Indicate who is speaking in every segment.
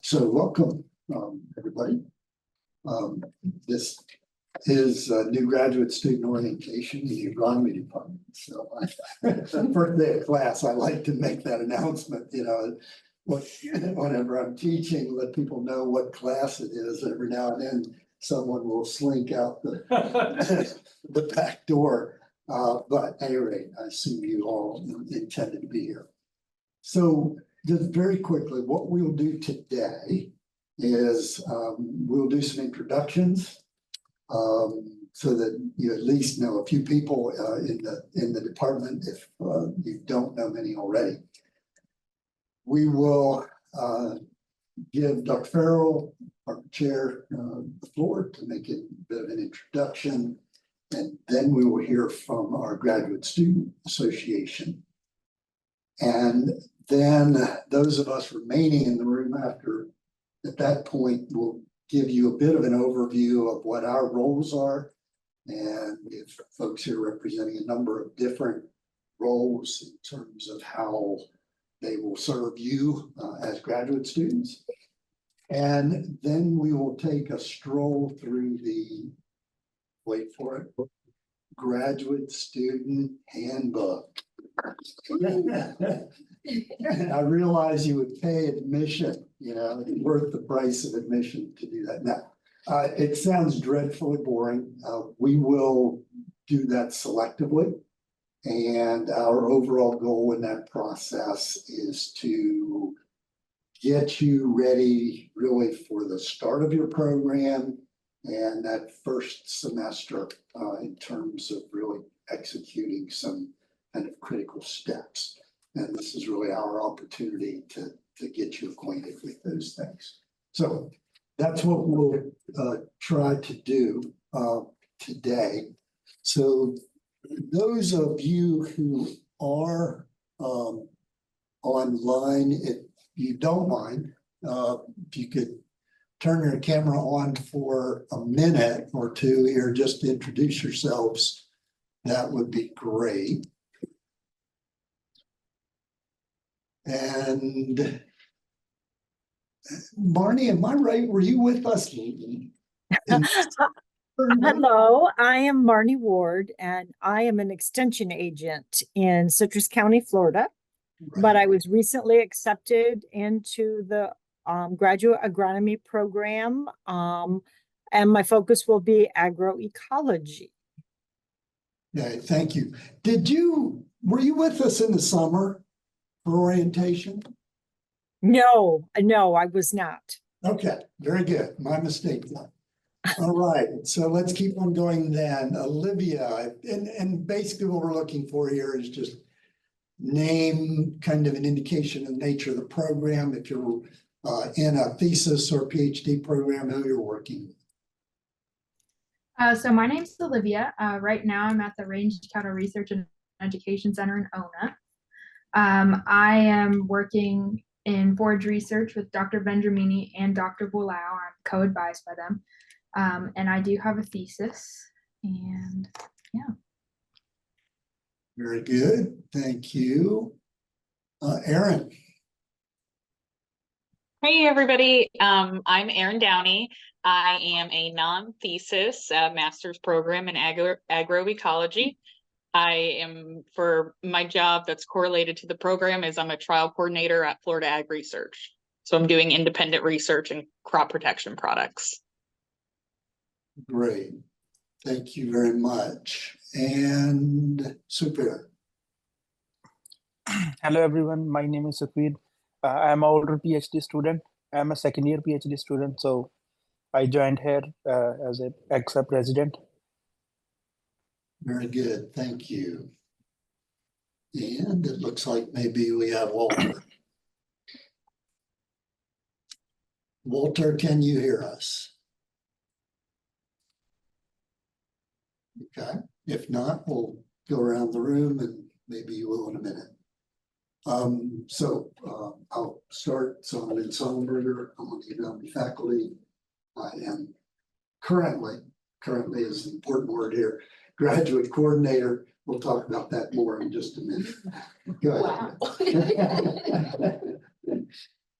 Speaker 1: So welcome, everybody. This is new graduate student orientation in the agronomy department. So first day of class, I like to make that announcement, whenever I'm teaching, let people know what class it is. Every now and then, someone will slink out the the back door. But at any rate, I assume you all intended to be here. So just very quickly, what we'll do today is we'll do some introductions so that you at least know a few people in the department if you don't know many already. We will give Dr. Farrell, our chair, the floor to make a bit of an introduction, and then we will hear from our Graduate Student Association. And then those of us remaining in the room at that point, will give you a bit of an overview of what our roles are. And we have folks here representing a number of different roles in terms of how they will serve you as graduate students. And then we will take a stroll through the, wait for it, Graduate Student Handbook. I realize you would pay admission, it's worth the price of admission to do that. Now, it sounds dreadfully boring. We will do that selectively. And our overall goal in that process is to get you ready really for the start of your program and that first semester in terms of really executing some kind of critical steps. And this is really our opportunity to get you acquainted with those things. So that's what we'll try to do today. So those of you who are online, if you don't mind, if you could turn your camera on for a minute or two here, just to introduce yourselves, that would be great. And Marnie, am I right? Were you with us?
Speaker 2: Hello, I am Marnie Ward, and I am an extension agent in Citrus County, Florida. Right. But I was recently accepted into the graduate agronomy program, and my focus will be agroecology.
Speaker 1: Okay, thank you. Were you with us in the summer for orientation?
Speaker 2: No, I was not.
Speaker 1: Okay, very good. My mistake then. All right, so let's keep on going then. Olivia, and basically what we're looking for here is just name, kind of an indication of the nature of the program. If you're in a thesis or PhD program, who you're working with.
Speaker 3: So my name's Olivia. Right now I'm at the Range County Research and Education Center in Ona. I am working in forage research with Dr. Vendramini and Dr. Bulau. I'm co-advised by them. And I do have a thesis, and yeah.
Speaker 1: Very good, thank you. Erin.
Speaker 4: Hey everybody, I'm Erin Downey. I am a non-thesis master's program in agroecology. I am, for my job that's correlated to the program, is I'm a trial coordinator at Florida Ag Research. So I'm doing independent research in crop protection products.
Speaker 1: Great, thank you very much. And Sukhbir.
Speaker 5: Hello everyone, my name is Sukhbir. I'm an older PhD student. I'm a second year PhD student, so I joined here as an EXA president.
Speaker 1: Very good, thank you. And it looks like maybe we have Walter. Walter, can you hear us? Okay, if not, we'll go around the room and maybe you will in a minute. I'll start. So I'm Lynn Sullenberger. I'm on the agronomy faculty. I am currently is the important word here, graduate coordinator. We'll talk about that more in just a minute. Go ahead. Wow.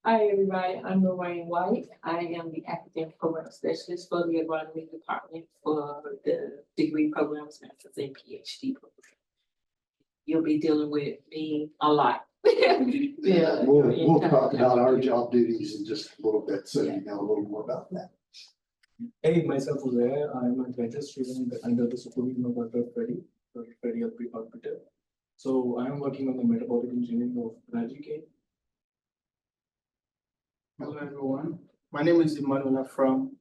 Speaker 6: Hi, everybody. I'm Lorraine White. I am the academic program specialist for the agronomy department for the degree programs, master's and PhD program. You'll be dealing with me a lot. Yeah.
Speaker 1: We'll talk about our job duties in just a little bit, so you know a little more about that.
Speaker 7: Hey, myself Uzair. I'm a graduate student under the supervision of Dr. Freddy Hospital. So I am working on the metabolic engineering of Rajike.
Speaker 8: Hello everyone, my name is Emmanuel from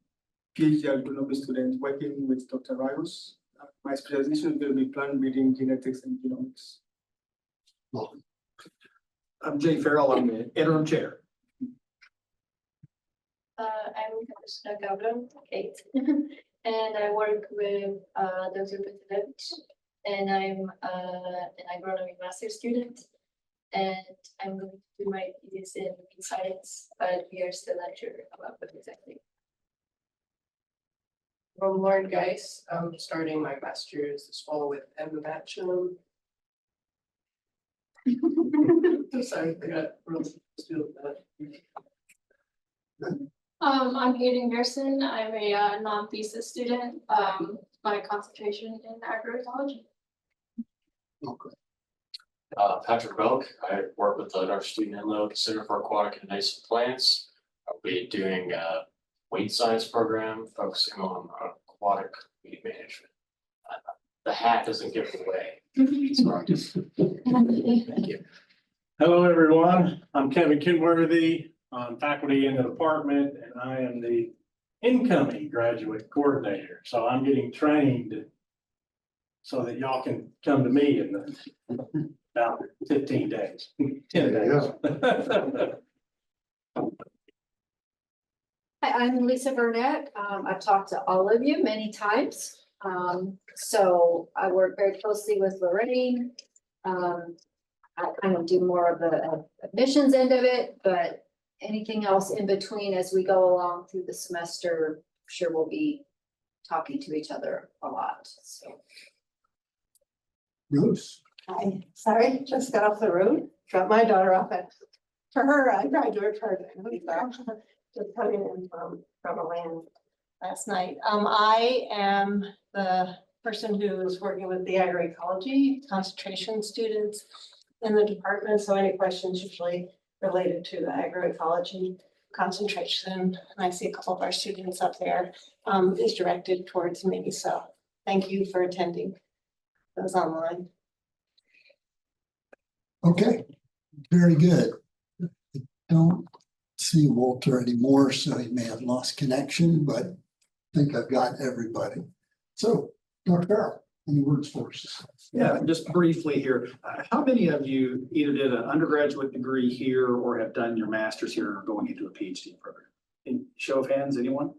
Speaker 8: PhD agronomy student working with Dr. Rayos. My specialization will be plant breeding, genetics, and genomics.
Speaker 1: Welcome.
Speaker 8: I'm Jay Farrell, I'm the interim chair.
Speaker 9: I'm Katarzyna Gabron, Kate, and I work with Dr. Petrowicz, and I'm an agronomy master's student. And I'm going to do my thesis in science, but we are still not sure about what exactly.
Speaker 10: I'm Lauren Geis. I'm starting my master's this fall with Emma Batchum. I'm sorry, I got really still that.
Speaker 9: I'm Hayden Gerson. I'm a non-thesis student. My concentration in agroecology.
Speaker 1: Okay.
Speaker 11: Patrick Belk, I work with another student in the Center for Aquatic and Invasive Plants. I'll be doing a weed science program focusing on aquatic weed management. The hat doesn't give it away. Sorry. Thank you.
Speaker 12: Hello, everyone. I'm Kevin Kenworthy. I'm faculty in the department and I am the incoming graduate coordinator. So I'm getting trained so that y'all can come to me in about 15 days, 10 days.
Speaker 13: Hi, I'm Lisa Burnett. I've talked to all of you many times. So I work very closely with Lorraine. I kind of do more of the admissions end of it, but anything else in between as we go along through the semester, sure we'll be talking to each other a lot, so.
Speaker 1: Bruce.
Speaker 10: Hi, sorry, just got off the road, dropped my daughter off at, for her graduate program. Just coming in from Atlanta last night. I am the person who is working with the agroecology concentration students in the department. So any questions usually related to the agroecology concentration, and I see a couple of our students up there, is directed towards me. So thank you for attending those online.
Speaker 1: Okay, very good. I don't see Walter anymore, so he may have lost connection, but I think I've got everybody. So, Dr. Farrell, any words for us?
Speaker 8: Yeah, just briefly here, how many of you either did an undergraduate degree here or have done your master's here and are going into a PhD program? In show of hands, anyone?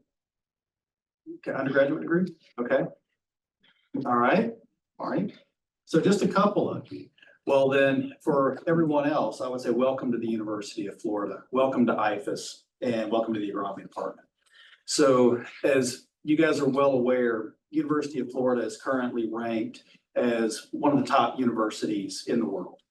Speaker 8: Okay, undergraduate degree, okay. All right. So just a couple of you. Well, then for everyone else, I would say welcome to the University of Florida. Welcome to IFAS and welcome to the agronomy department. So as you guys are well aware, University of Florida is currently ranked as one of the top universities in the world.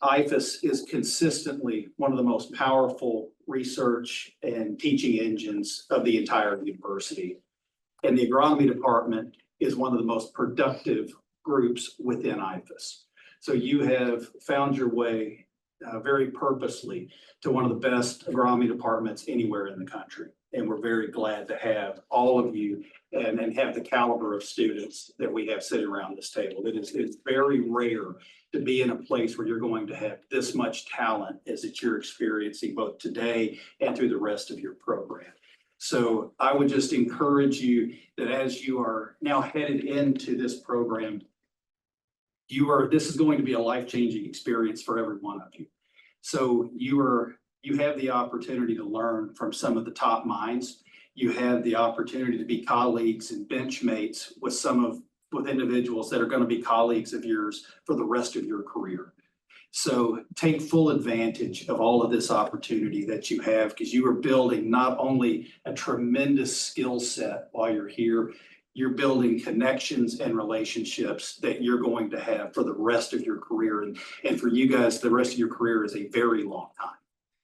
Speaker 8: IFAS is consistently one of the most powerful research and teaching engines of the entire university. And the agronomy department is one of the most productive groups within IFAS. So you have found your way very purposely to one of the best agronomy departments anywhere in the country. And we're very glad to have all of you and have the caliber of students that we have sitting around this table. It's very rare to be in a place where you're going to have this much talent as that you're experiencing both today and through the rest of your program. So I would just encourage you that as you are now headed into this program, this is going to be a life-changing experience for every one of you. So you have the opportunity to learn from some of the top minds. You have the opportunity to be colleagues and benchmates with individuals that are going to be colleagues of yours for the rest of your career. So take full advantage of all of this opportunity that you have, because you are building not only a tremendous skill set while you're here, you're building connections and relationships that you're going to have for the rest of your career. And for you guys, the rest of your career is a very long time.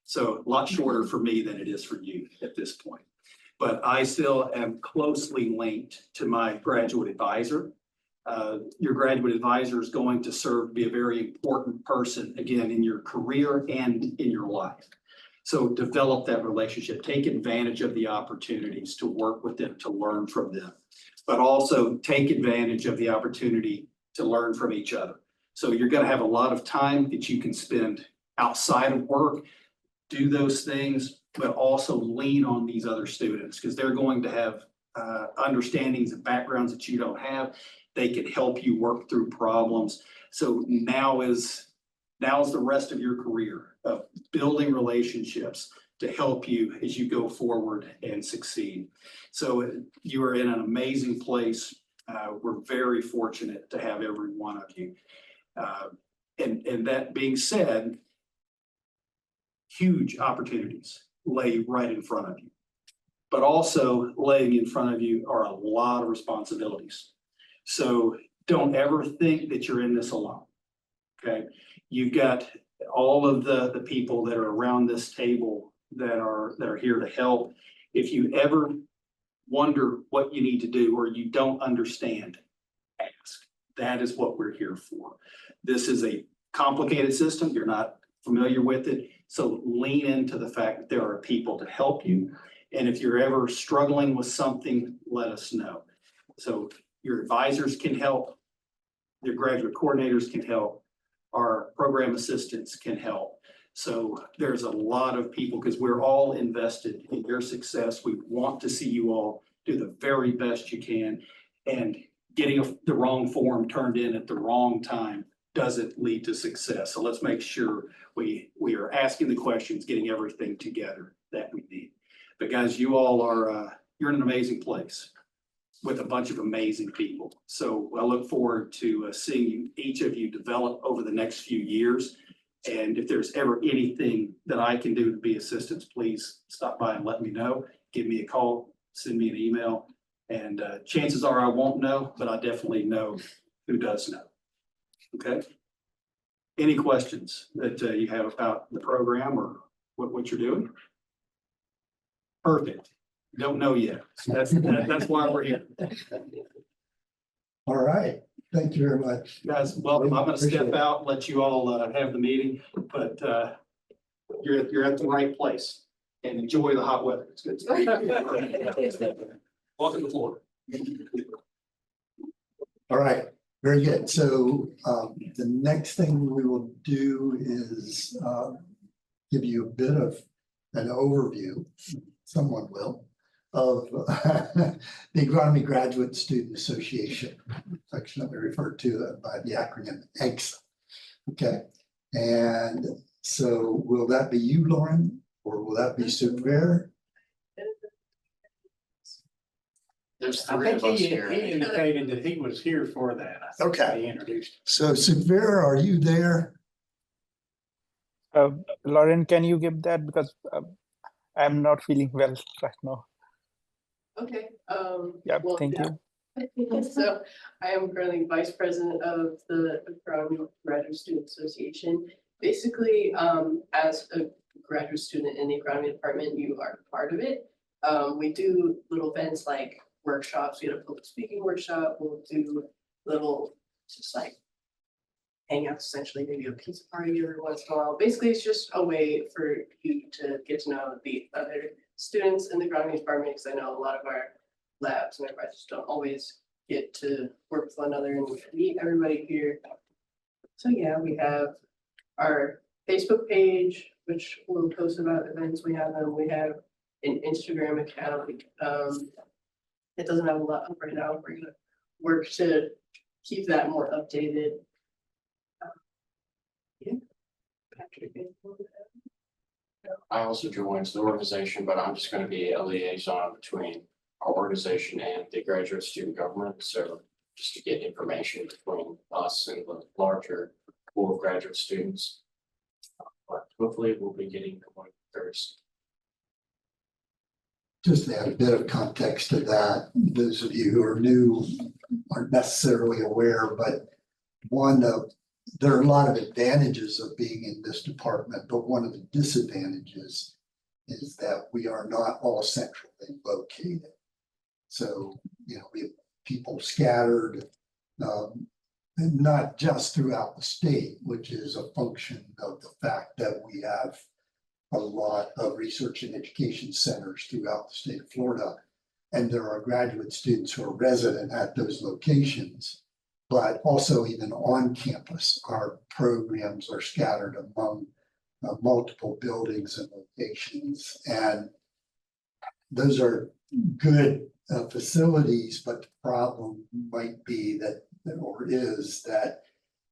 Speaker 8: So a lot shorter for me than it is for you at this point. But I still am closely linked to my graduate advisor. Your graduate advisor is going to serve to be a very important person, again, in your career and in your life. So develop that relationship, take advantage of the opportunities to work with them, to learn from them, but also take advantage of the opportunity to learn from each other. So you're going to have a lot of time that you can spend outside of work, do those things, but also lean on these other students because they're going to have understandings and backgrounds that you don't have. They can help you work through problems. So now is the rest of your career of building relationships to help you as you go forward and succeed. So you are in an amazing place. We're very fortunate to have every one of you. And that being said, huge opportunities lay right in front of you. But also laying in front of you are a lot of responsibilities. So don't ever think that you're in this alone, okay? You've got all of the people that are around this table that are here to help. If you ever wonder what you need to do or you don't understand, ask. That is what we're here for. This is a complicated system. You're not familiar with it. So lean into the fact that there are people to help you. And if you're ever struggling with something, let us know. So your advisors can help, your graduate coordinators can help, our program assistants can help. So there's a lot of people because we're all invested in your success. We want to see you all do the very best you can, and getting the wrong form turned in at the wrong time doesn't lead to success. So let's make sure we are asking the questions, getting everything together that we need. But guys, you all are, you're in an amazing place with a bunch of amazing people. So I look forward to seeing you, each of you develop over the next few years. And if there's ever anything that I can do to be assistance, please stop by and let me know. Give me a call, send me an email. And chances are I won't know, but I definitely know who does know. Okay. Any questions that you have about the program or what you're doing? Perfect. Don't know yet. That's why we're here.
Speaker 1: All right. Thank you very much.
Speaker 8: Guys, welcome. I'm going to step out and let you all have the meeting, but you're at the right place and enjoy the hot weather. It's good. Welcome to Florida.
Speaker 1: All right. Very good. So the next thing we will do is give you a bit of an overview, someone will, of the Agronomy Graduate Student Association, affectionately referred to by the acronym AGSA. Okay. And so will that be you, Lauren, or will that be Super?
Speaker 11: There's
Speaker 12: I
Speaker 11: three
Speaker 12: think
Speaker 11: of us
Speaker 12: he
Speaker 11: here.
Speaker 12: indicated that he was here for that. I think
Speaker 1: Okay.
Speaker 12: He introduced.
Speaker 1: So Super, are you there?
Speaker 5: Lauren, can you give that because I'm not feeling well right now.
Speaker 14: Okay.
Speaker 5: Yeah,
Speaker 14: well,
Speaker 5: thank
Speaker 14: yeah.
Speaker 5: you.
Speaker 14: So I am currently vice president of the Agronomy Graduate Student Association. Basically, as a graduate student in the agronomy department, you are part of it. We do little events like workshops. We had a public speaking workshop. We'll do little just like hangouts, essentially, maybe a pizza party every once in a while. Basically, it's just a way for you to get to know the other students in the agronomy department, because I know a lot of our labs and everybody just don't always get to work with one another and meet everybody here. So yeah, we have our Facebook page, which will post about events we have, and we have an Instagram account. It doesn't have a lot up right now. We're gonna work to keep that more updated. Yeah. Patrick,
Speaker 11: I also joined the organization, but I'm just going to be a liaison between our organization and the graduate student government. So just to get information between us and the larger pool of graduate students. But hopefully we'll be getting one Thursday.
Speaker 1: Just to add a bit of context to that, those of you who are new aren't necessarily aware, but one of there are a lot of advantages of being in this department, but one of the disadvantages is that we are not all centrally located. So, you know, we have people scattered, and not just throughout the state, which is a function of the fact that we have a lot of research and education centers throughout the state of Florida. And there are graduate students who are resident at those locations, but also even on campus, our programs are scattered among multiple buildings and locations. And those are good facilities, but the problem might be that, or is that,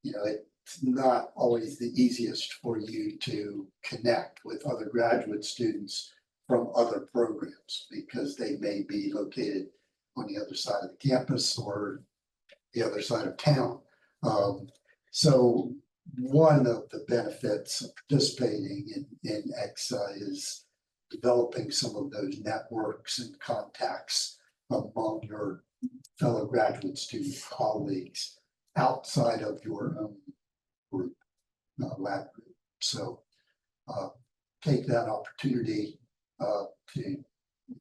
Speaker 1: you know, it's not always the easiest for you to connect with other graduate students from other programs because they may be located on the other side of the campus or the other side of town. So one of the benefits of participating in EXA is developing some of those networks and contacts among your fellow graduate student colleagues outside of your own group, lab group. So take that opportunity to,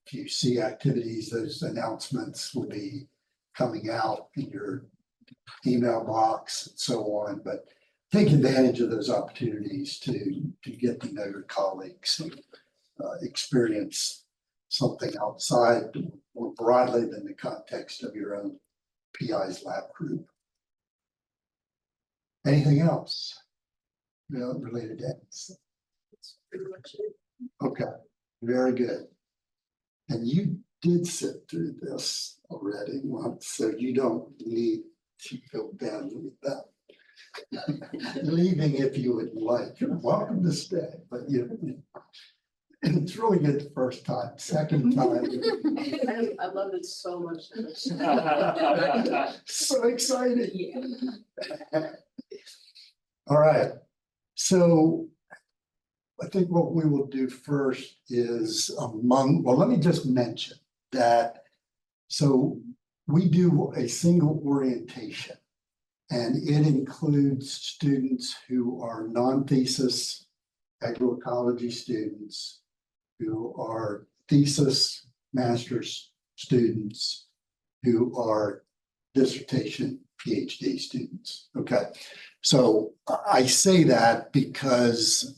Speaker 1: if you see activities, those announcements will be coming out in your email box and so on, but take advantage of those opportunities to get to know your colleagues and experience something outside more broadly than the context of your own PI's lab group. Anything else, you know, related to this?
Speaker 14: That's pretty much it.
Speaker 1: Okay, very good. And you did sit through this already once, so you don't need to feel badly about leaving if you would like. You're welcome to stay, but it's really good the first time. Second time.
Speaker 14: I love it so much.
Speaker 1: So excited. Yeah. All right. So I think what we will do first is well, let me just mention that. So we do a single orientation, and it includes students who are non-thesis agroecology students, who are thesis master's students, who are dissertation PhD students. Okay, so I say that because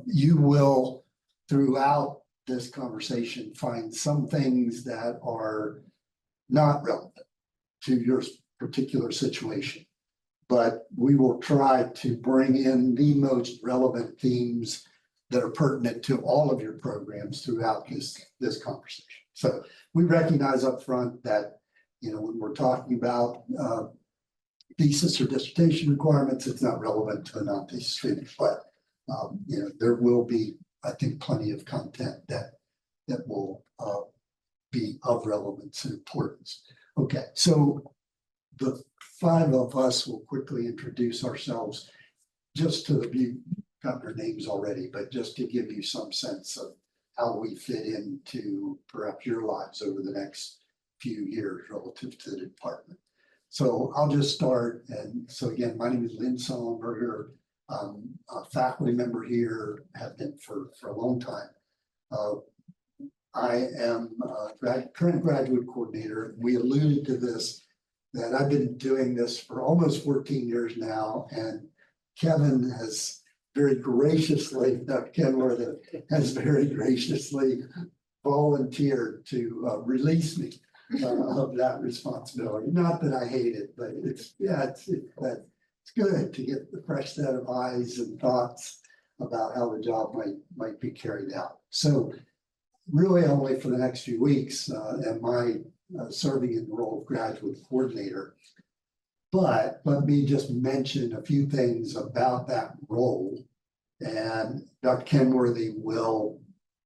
Speaker 1: you will, throughout this conversation, find some things that are not relevant to your particular situation, but we will try to bring in the most relevant themes that are pertinent to all of your programs throughout this conversation. So we recognize up front that, you know, when we're talking about thesis or dissertation requirements, it's not relevant to a non-thesis student, but you know, there will be, I think, plenty of content that will be of relevance and importance. Okay, so the five of us will quickly introduce ourselves, just to the view, got their names already, but just to give you some sense of how we fit into perhaps your lives over the next few years relative to the department. So I'll just start. And so again, my name is Lynn Sullenberger. I'm a faculty member here, have been for a long time. I am a current graduate coordinator. We alluded to this, that I've been doing this for almost 14 years now, and Kevin has very graciously, Dr. Kenworthy has very graciously volunteered to release me of that responsibility. Not that I hate it, but it's good to get the fresh set of eyes and thoughts about how the job might be carried out. So really only for the next few weeks am I serving in the role of graduate coordinator. But let me just mention a few things about that role. And Dr. Kenworthy will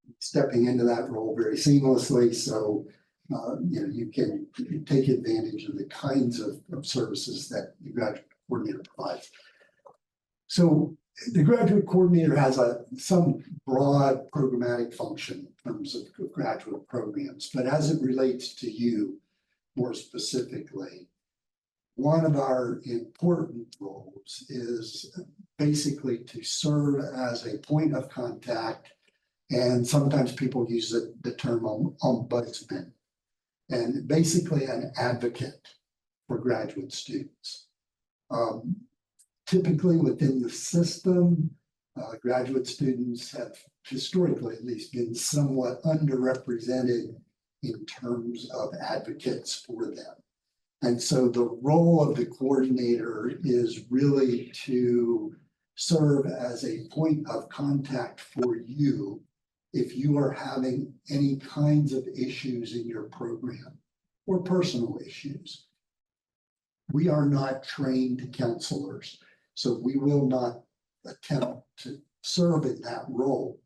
Speaker 1: be stepping into that role very seamlessly. So you know, you can take advantage of the kinds of services that the graduate coordinator provides. So the graduate coordinator has some broad programmatic function in terms of graduate programs, but as it relates to you more specifically, one of our important roles is basically to serve as a point of contact. And sometimes people use the term ombudsman, and basically an advocate for graduate students. Typically within the system, graduate students have historically at least been somewhat underrepresented in terms of advocates for them. And so the role of the coordinator is really to serve as a point of contact for you if you are having any kinds of issues in your program or personal issues. We are not trained counselors, so we will not attempt to serve in that role.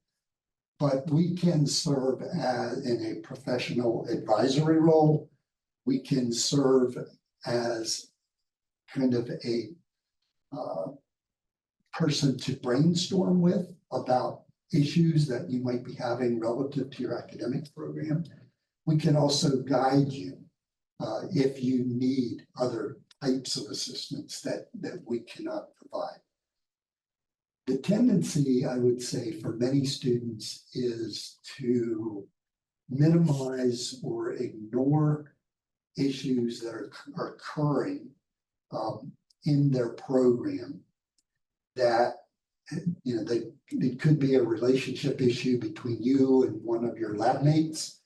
Speaker 1: But we can serve in a professional advisory role. We can serve as kind of a person to brainstorm with about issues that you might be having relative to your academic program. We can also guide you if you need other types of assistance that we cannot provide. The tendency, I would say, for many students is to minimize or ignore issues that are occurring in their program that, you know, it could be a relationship issue between you and one of your lab mates.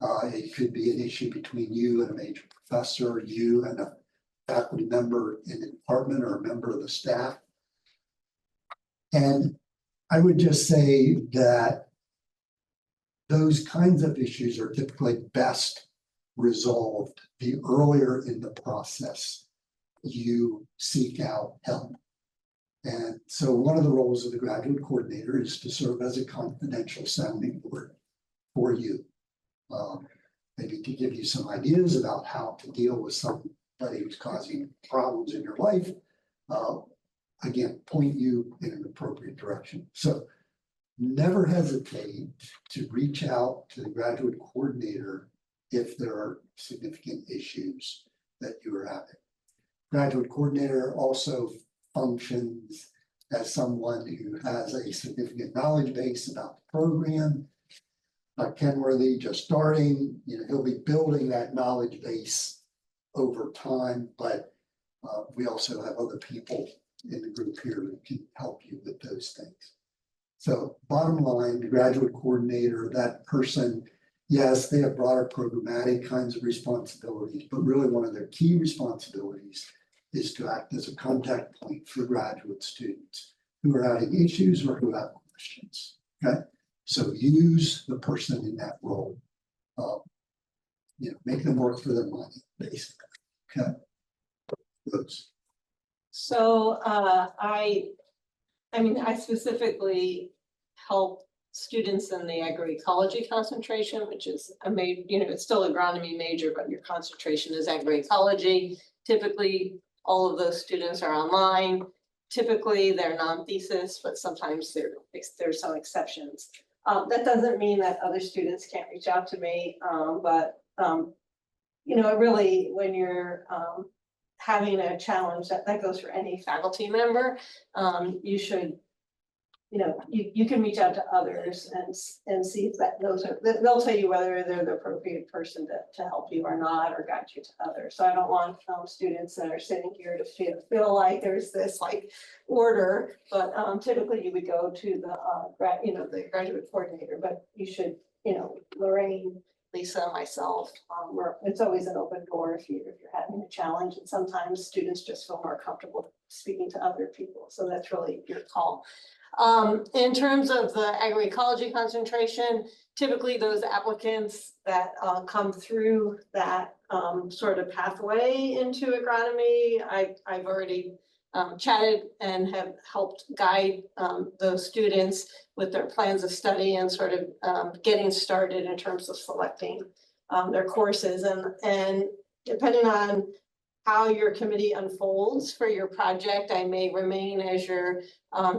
Speaker 1: It could be an issue between you and a major professor, you and a faculty member in the department or a member of the staff. And I would just say that those kinds of issues are typically best resolved the earlier in the process you seek out help. And so one of the roles of the graduate coordinator is to serve as a confidential sounding board for you. Maybe to give you some ideas about how to deal with somebody who's causing problems in your life. Again, point you in an appropriate direction. So never hesitate to reach out to the graduate coordinator if there are significant issues that you are having. Graduate coordinator also functions as someone who has a significant knowledge base about the program. Kenworthy just starting, you know, he'll be building that knowledge base over time, but we also have other people in the group here who can help you with those things. So bottom line, the graduate coordinator, that person, yes, they have broader programmatic kinds of responsibilities, but really one of their key responsibilities is to act as a contact point for graduate students who are having issues or who have questions, okay? So use the person in that role. You know, make them work for their money, basically, okay? Those.
Speaker 10: So I specifically help students in the agroecology concentration, which is it's still agronomy major, but your concentration is agroecology. Typically, all of those students are online. Typically, they're non-thesis, but sometimes there's some exceptions. That doesn't mean that other students can't reach out to me, but really, when you're having a challenge that goes for any faculty member, you should, you can reach out to others and see if they'll tell you whether they're the appropriate person to help you or not, or guide you to others. So I don't want students that are sitting here to feel like there's this order, but typically you would go to the graduate coordinator, but you should, Lorraine, Lisa, myself, it's always an open door if you're having a challenge, and sometimes students just feel more comfortable speaking to other people. So that's really your call. In terms of the agroecology concentration, typically those applicants that come through that sort of pathway into agronomy, I've already chatted and have helped guide those students with their plans of study and sort of getting started in terms of selecting their courses. And depending on how your committee unfolds for your project, I may remain as your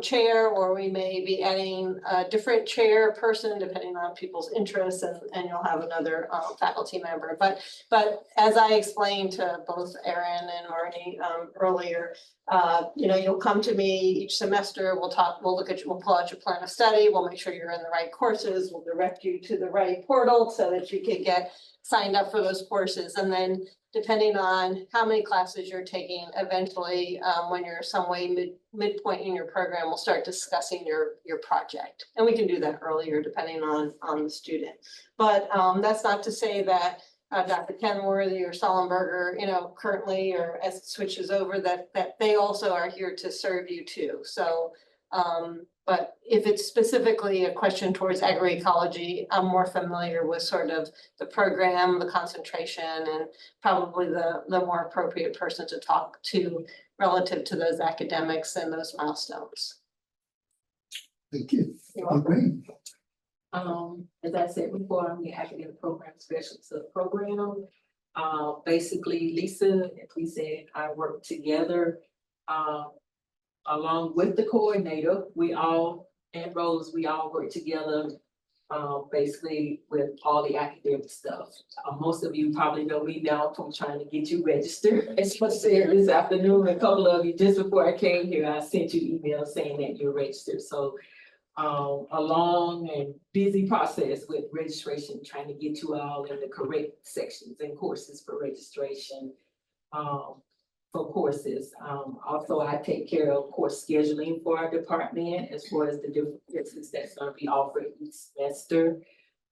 Speaker 10: chair, or we may be adding a different chair person depending on people's interests, and you'll have another faculty member. But as I explained to both Erin and Marnie earlier, you know, you'll come to me each semester, we'll look at you, we'll pull out your plan of study, we'll make sure you're in the right courses, we'll direct you to the right portal so that you can get signed up for those courses. And then depending on how many classes you're taking, eventually, when you're some way midpoint in your program, we'll start discussing your project. And we can do that earlier depending on the student. But that's not to say that Dr. Kenworthy or Sullenberger, you know, currently, or as it switches over, that they also are here to serve you too. So, but if it's specifically a question towards agroecology, I'm more familiar with sort of the program, the concentration, and probably the more appropriate person to talk to relative to those academics and those milestones.
Speaker 1: Thank you.
Speaker 6: You're
Speaker 1: Great.
Speaker 6: As I said before, I'm the academic program specialist of the program. Basically, Lisa and Lisa and I work together, along with the coordinator. We all, and Rose, we all work together, basically with all the academic stuff. Most of you probably know me now from trying to get you registered. As I said this afternoon, a couple of you, just before I came here, I sent you emails saying that you're registered. So a long and busy process with registration, trying to get you all in the correct sections and courses for registration. For courses. Also, I take care of course scheduling for our department as far as the different courses that's going to be offered each semester.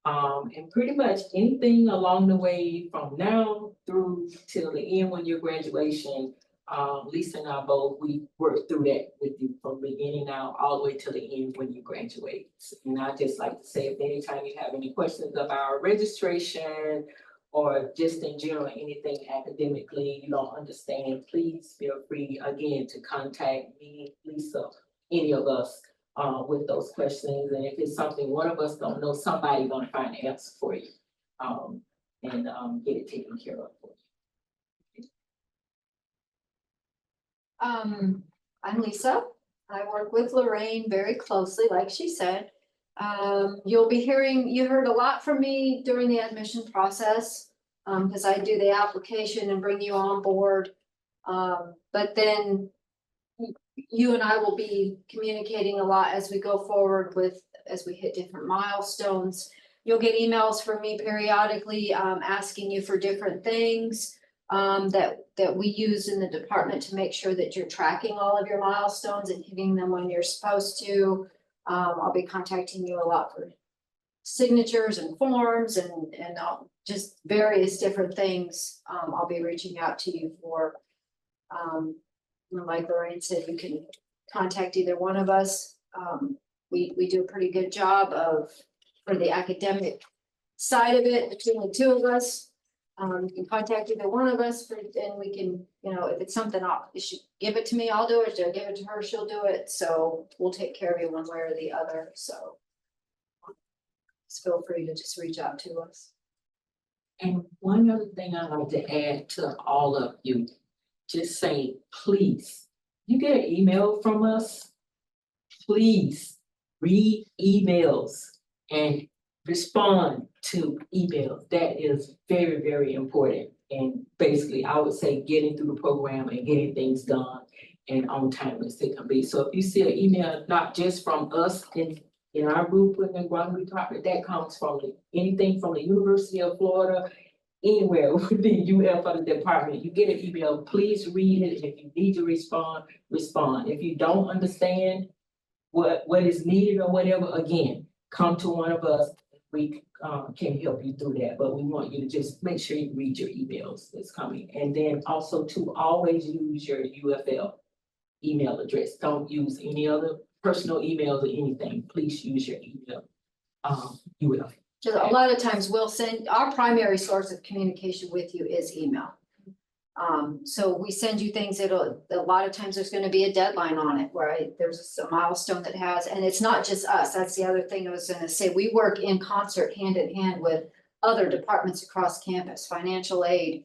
Speaker 6: And pretty much anything along the way from now through till the end when your graduation. Lisa and I both, we work through that with you from beginning now all the way to the end when you graduate. And I just like to say, if anytime you have any questions about our registration, or just in general, anything academically you don't understand, please feel free again to contact me, Lisa, any of us with those questions. And if it's something one of us don't know, somebody gonna find the answer for you and get it taken care of for you.
Speaker 13: I'm Lisa. I work with Lorraine very closely, like she said. You'll be hearing, you heard a lot from me during the admission process, because I do the application and bring you on board. But then you and I will be communicating a lot as we go forward as we hit different milestones. You'll get emails from me periodically, asking you for different things, that we use in the department to make sure that you're tracking all of your milestones and hitting them when you're supposed to. I'll be contacting you a lot for signatures and forms and just various different things. I'll be reaching out to you for, like Lorraine said, you can contact either one of us. We do a pretty good job for the academic side of it between the two of us. You can contact either one of us and we can, you know, if it's something, you should give it to me, I'll do it. She'll give it to her, she'll do it. So we'll take care of you one way or the other. So just feel free to just reach out to us.
Speaker 6: And one other thing I'd like to add to all of you, just say, please, you get an email from us, please read emails and respond to emails. That is very, very important. And basically, I would say getting through the program and getting things done and on time as it can be. So if you see an email, not just from us in our group in the agronomy department, that comes from anything from the University of Florida, anywhere within UF or the department, you get an email, please read it. If you need to respond, respond. If you don't understand what is needed or whatever, again, come to one of us. We can help you through that, but we want you to just make sure you read your emails that's coming. And then also to always use your UFL email address. Don't use any other personal emails or anything. Please use your email. UFL.
Speaker 13: Because a lot of times we'll send, our primary source of communication with you is email. So we send you things a lot of times there's going to be a deadline on it, right? There's a milestone that has, and it's not just us. That's the other thing I was going to say. We work in concert, hand in hand with other departments across campus, financial aid,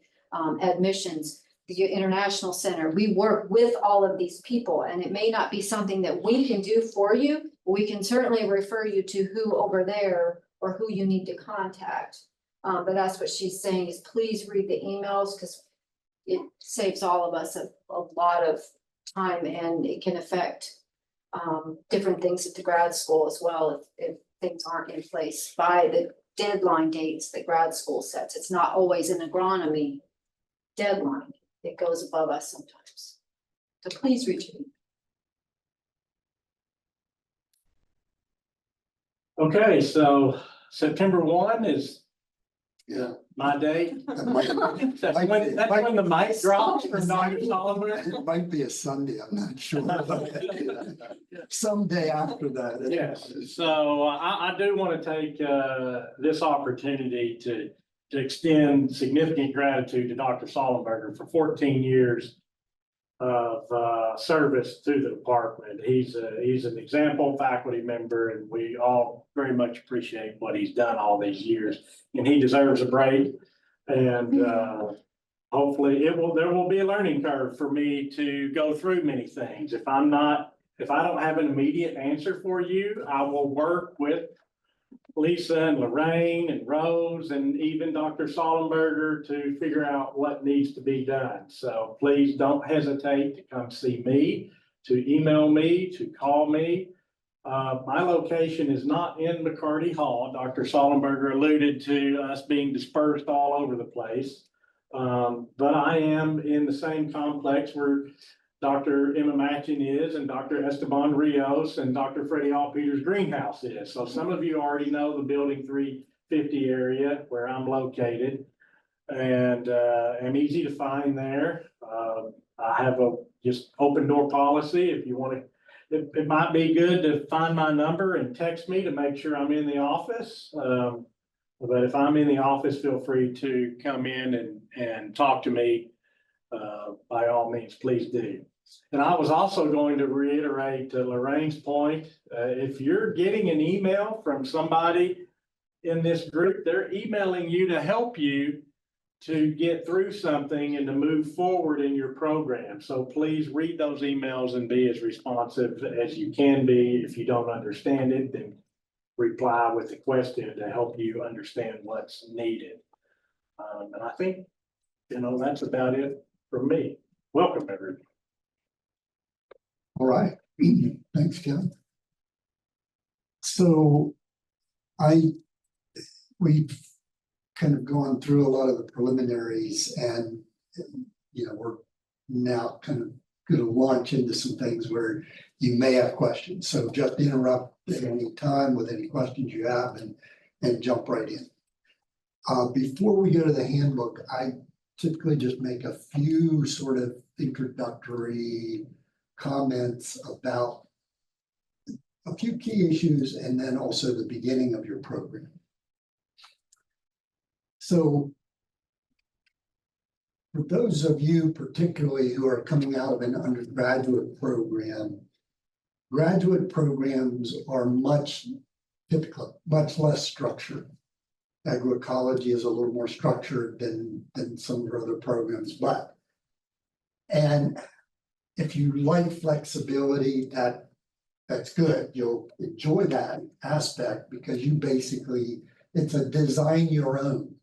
Speaker 13: admissions. the International Center. We work with all of these people, and it may not be something that we can do for you. We can certainly refer you to who over there or who you need to contact. But that's what she's saying is please read the emails because it saves all of us a lot of time, and it can affect different things at the grad school as well if things aren't in place by the deadline dates that grad school sets. It's not always an agronomy deadline. It goes above us sometimes. So please reach me.
Speaker 12: Okay, so September 1 is
Speaker 1: Yeah.
Speaker 12: my date.
Speaker 1: That might-
Speaker 12: That's when the mic drops from Dr. Solomon.
Speaker 1: It might be a Sunday, I'm not sure. but Someday after that.
Speaker 12: Yes, so I do want to take this opportunity to extend significant gratitude to Dr. Sollenberger for 14 years of service to the department. He's an example faculty member, and we all very much appreciate what he's done all these years. And he deserves a break. And hopefully there will be a learning curve for me to go through many things. If I don't have an immediate answer for you, I will work with Lisa and Lorraine and Rose and even Dr. Sollenberger to figure out what needs to be done. So please don't hesitate to come see me, to email me, to call me. My location is not in McCarty Hall. Dr. Sollenberger alluded to us being dispersed all over the place. But I am in the same complex where Dr. Emma Matchin is, and Dr. Esteban Rios, and Dr. Freddie Allpeter's greenhouse is. So some of you already know the building 350 area where I'm located, and I'm easy to find there. I have a just open door policy. If you want to, it might be good to find my number and text me to make sure I'm in the office. But if I'm in the office, feel free to come in and talk to me. By all means, please do. And I was also going to reiterate Lorraine's point. If you're getting an email from somebody in this group, they're emailing you to help you to get through something and to move forward in your program. So please read those emails and be as responsive as you can be. If you don't understand it, then reply with a question to help you understand what's needed. And I think, that's about it from me. Welcome, everyone.
Speaker 1: All right, thanks, Kevin. So we've kind of gone through a lot of the preliminaries, and we're now kind of going to launch into some things where you may have questions. So just interrupt at any time with any questions you have and jump right in. Before we go to the handbook, I typically just make a few sort of introductory comments about a few key issues and then also the beginning of your program. So for those of you particularly who are coming out of an undergraduate program, graduate programs are typically much less structured. Agroecology is a little more structured than some of our other programs, and if you like flexibility, that's good. You'll enjoy that aspect because it's a design your own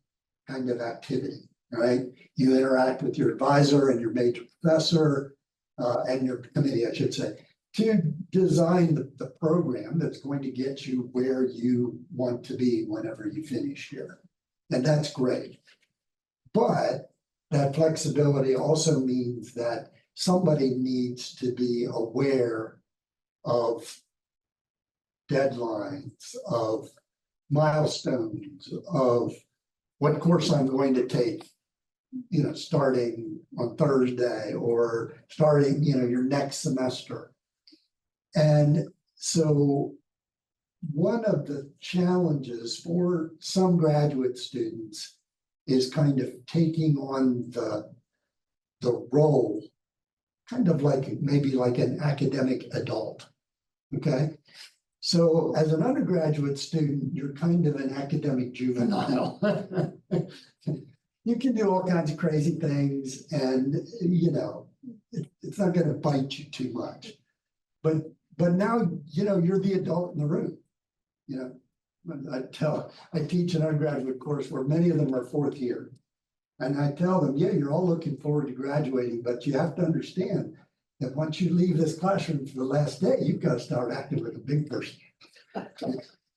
Speaker 1: kind of activity, right? You interact with your advisor and your major professor and your committee, I should say, to design the program that's going to get you where you want to be whenever you finish here. And that's great. But that flexibility also means that somebody needs to be aware of deadlines, of milestones, of what course I'm going to take, starting on Thursday or starting, your next semester. And so one of the challenges for some graduate students is kind of taking on the role, kind of maybe like an academic adult, okay? So as an undergraduate student, you're kind of an academic juvenile. you can do all kinds of crazy things and, it's not gonna bite you too much. But now, you're the adult in the room, When I teach an undergraduate course where many of them are fourth year. And I tell them, yeah, you're all looking forward to graduating, but you have to understand that once you leave this classroom for the last day, you've got to start acting like a big person.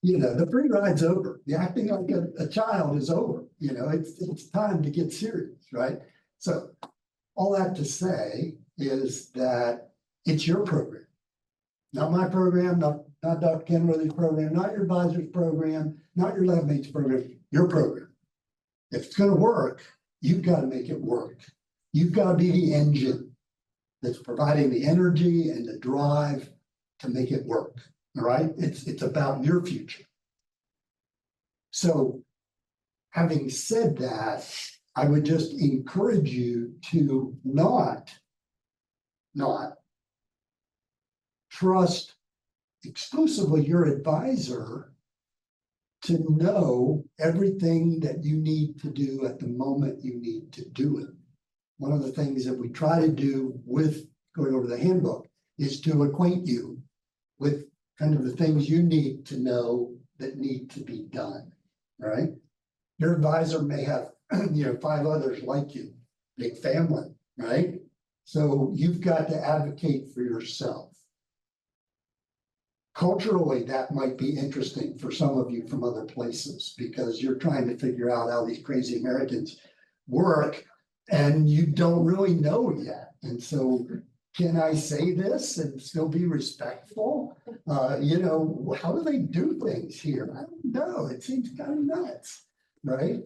Speaker 1: The free ride's over. The acting like a child is over. It's time to get serious, right? So all that to say is that it's your program. Not my program, not Dr. Kenworthy's program, not your advisor's program, not your lab mate's program, your program. If it's gonna work, you've got to make it work. You've got to be the engine that's providing the energy and the drive to make it work, all right? It's about your future. So having said that, I would just encourage you to not trust exclusively your advisor to know everything that you need to do at the moment you need to do it. One of the things that we try to do with going over the handbook is to acquaint you with kind of the things you need to know that need to be done, right? Your advisor may have, 5 others like you, big family, right? So you've got to advocate for yourself. Culturally, that might be interesting for some of you from other places because you're trying to figure out how these crazy Americans work and you don't really know yet. And so can I say this and still be respectful? How do they do things here? I don't know. It seems kind of nuts, right?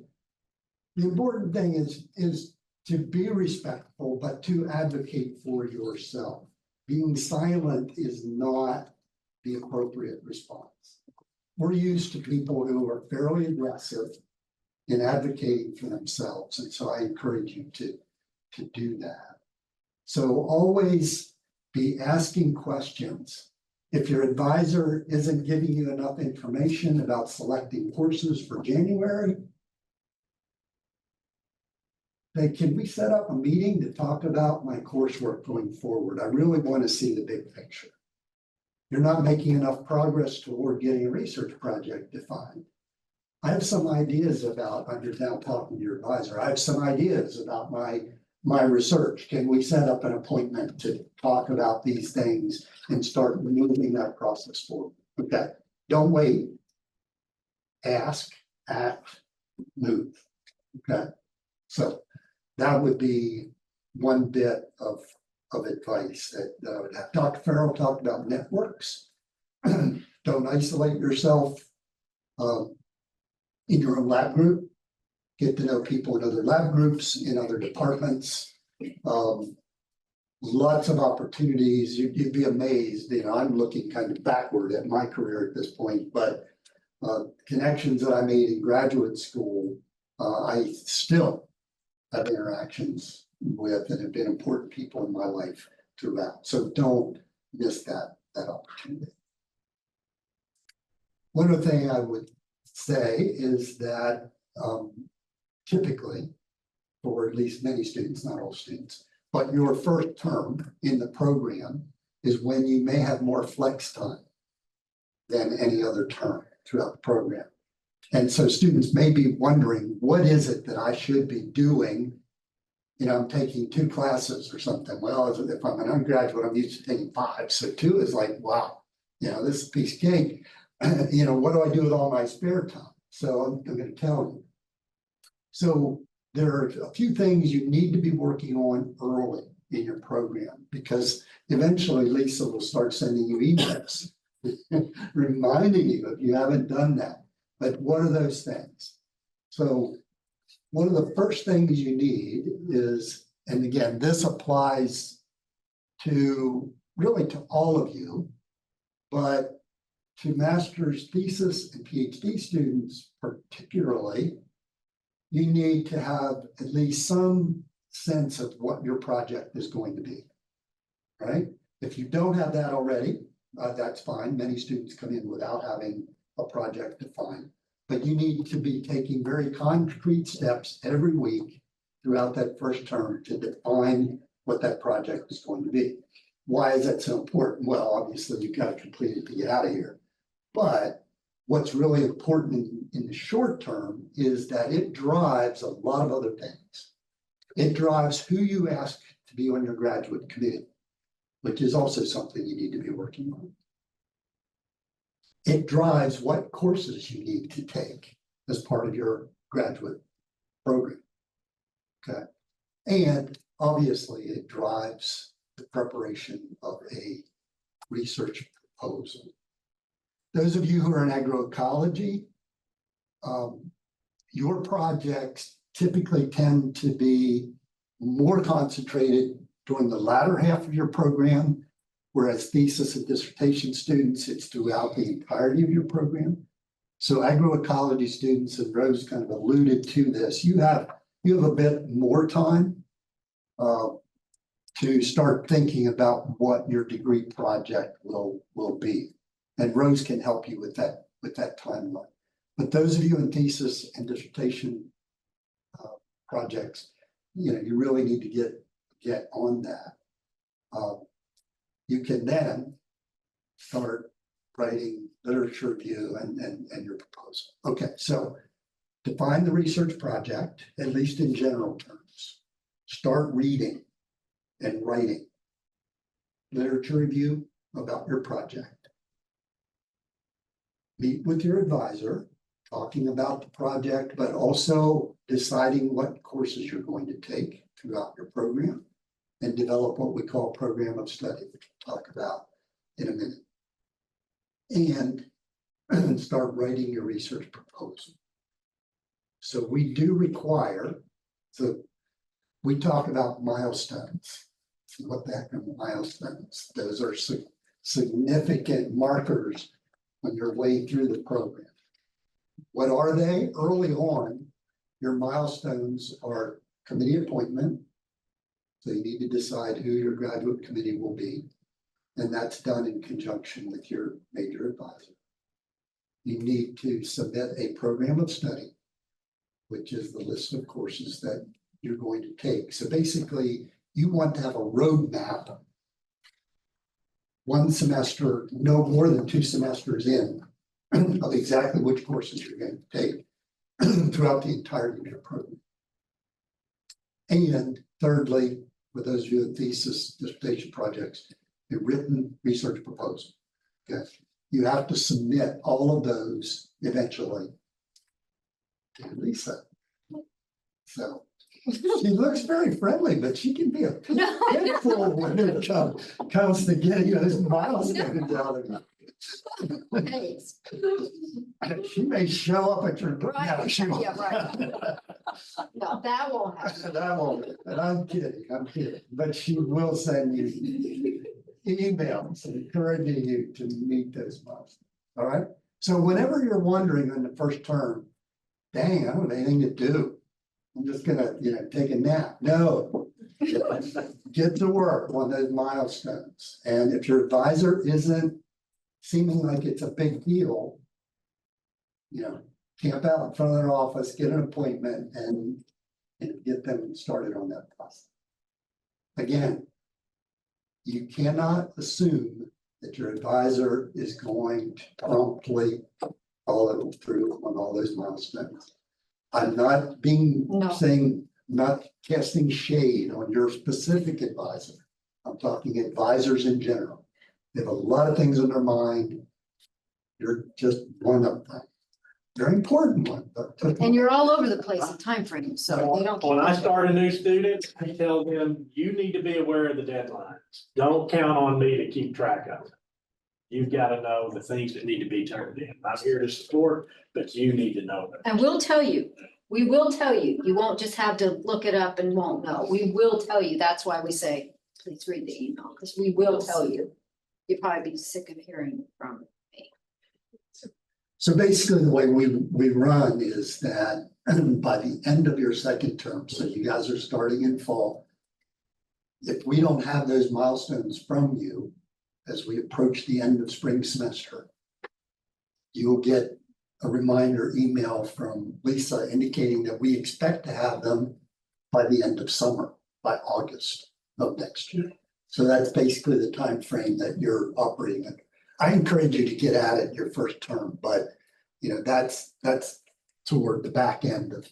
Speaker 1: The important thing is to be respectful, but to advocate for yourself. Being silent is not the appropriate response. We're used to people who are fairly aggressive in advocating for themselves. And so I encourage you to do that. So always be asking questions. If your advisor isn't giving you enough information about selecting courses for January, then can we set up a meeting to talk about my coursework going forward? I really want to see the big picture. You're not making enough progress toward getting a research project defined. I have some ideas about, I'm just now talking to your advisor, I have some ideas about my research. Can we set up an appointment to talk about these things and start moving that process forward? Okay, don't wait. Ask, act, move. Okay, so that would be one bit of advice that I would have. Dr. Farrell talked about networks. Don't isolate yourself in your own lab group. Get to know people in other lab groups, in other departments. Lots of opportunities. You'd be amazed. I'm looking kind of backward at my career at this point, but connections that I made in graduate school, I still have interactions with and have been important people in my life throughout. So don't miss that opportunity. One other thing I would say is that typically, for at least many students, not all students, but your first term in the program is when you may have more flex time than any other term throughout the program. And so students may be wondering, what is it that I should be doing? I'm taking 2 classes or something. Well, if I'm an undergraduate, I'm used to taking 5. So 2 is like, wow, this is a piece of cake. What do I do with all my spare time? So I'm going to tell you. So there are a few things you need to be working on early in your program, because eventually Lisa will start sending you emails reminding you if you haven't done that. But what are those things? So one of the first things you need is, and again, this applies to really to all of you, but to master's thesis and PhD students particularly, you need to have at least some sense of what your project is going to be, right? If you don't have that already, that's fine. Many students come in without having a project defined. But you need to be taking very concrete steps every week throughout that first term to define what that project is going to be. Why is that so important? Well, obviously, you've got to complete it to get out of here. But what's really important in the short term is that it drives a lot of other things. It drives who you ask to be on your graduate committee, which is also something you need to be working on. It drives what courses you need to take as part of your graduate program. Okay. And obviously it drives the preparation of a research proposal. Those of you who are in agroecology, your projects typically tend to be more concentrated during the latter half of your program, whereas thesis and dissertation students, it's throughout the entirety of your program. So agroecology students, and Rose kind of alluded to this, you have a bit more time to start thinking about what your degree project will be. And Rose can help you with that timeline. But those of you in thesis and dissertation projects, you really need to get on that. You can then start writing literature review and your proposal. Okay, so define the research project, at least in general terms. Start reading and writing literature review about your project. Meet with your advisor, talking about the project, but also deciding what courses you're going to take throughout your program, and develop what we call program of study, which we'll talk about in a minute. And start writing your research proposal. So we do require, so we talk about milestones. So what the heck are milestones? Those are significant markers on your way through the program. What are they? Early on, your milestones are committee appointment. So you need to decide who your graduate committee will be. And that's done in conjunction with your major advisor. You need to submit a program of study, which is the list of courses that you're going to take. So basically, you want to have a roadmap, one semester, no more than 2 semesters in, of exactly which courses you're going to take throughout the entirety of your program. And thirdly, for those of you in thesis dissertation projects, a written research proposal. Okay, you have to submit all of those eventually to Lisa. So she looks very friendly, but she can be a pitfall when it comes to getting those milestones out of you.
Speaker 13: Thanks.
Speaker 1: She may show up at your door.
Speaker 13: Right.
Speaker 1: No, she won't.
Speaker 13: Yeah, right. No, that won't happen.
Speaker 1: That won't. And I'm kidding. But she will send you emails encouraging you to meet those milestones. All right. So whenever you're wondering in the first term, dang, I don't have anything to do. I'm just gonna, take a nap. No, get to work on those milestones. And if your advisor isn't seeming like it's a big deal, camp out in front of their office, get an appointment, and get them started on that process. Again, you cannot assume that your advisor is going to promptly follow through on all those milestones. I'm not not casting shade on your specific advisor. I'm talking advisors in general. They have a lot of things on their mind. You're just one of them. Very important one, but.
Speaker 13: And you're all over the place in timeframes, so they don't.
Speaker 12: When I start a new student, I tell them, you need to be aware of the deadlines. Don't count on me to keep track of it. You've got to know the things that need to be turned in. I'm here to support, but you need to know that.
Speaker 13: And we'll tell you, we will tell you. You won't just have to look it up and won't know. We will tell you. That's why we say, please read the email, because we will tell you. You'll probably be sick of hearing from me.
Speaker 1: So basically the way we run is that by the end of your second term, so you guys are starting in fall, if we don't have those milestones from you as we approach the end of spring semester, you'll get a reminder email from Lisa indicating that we expect to have them by the end of summer, by August of next year. So that's basically the time frame that you're operating in. I encourage you to get at it your first term, but you know, that's toward the back end of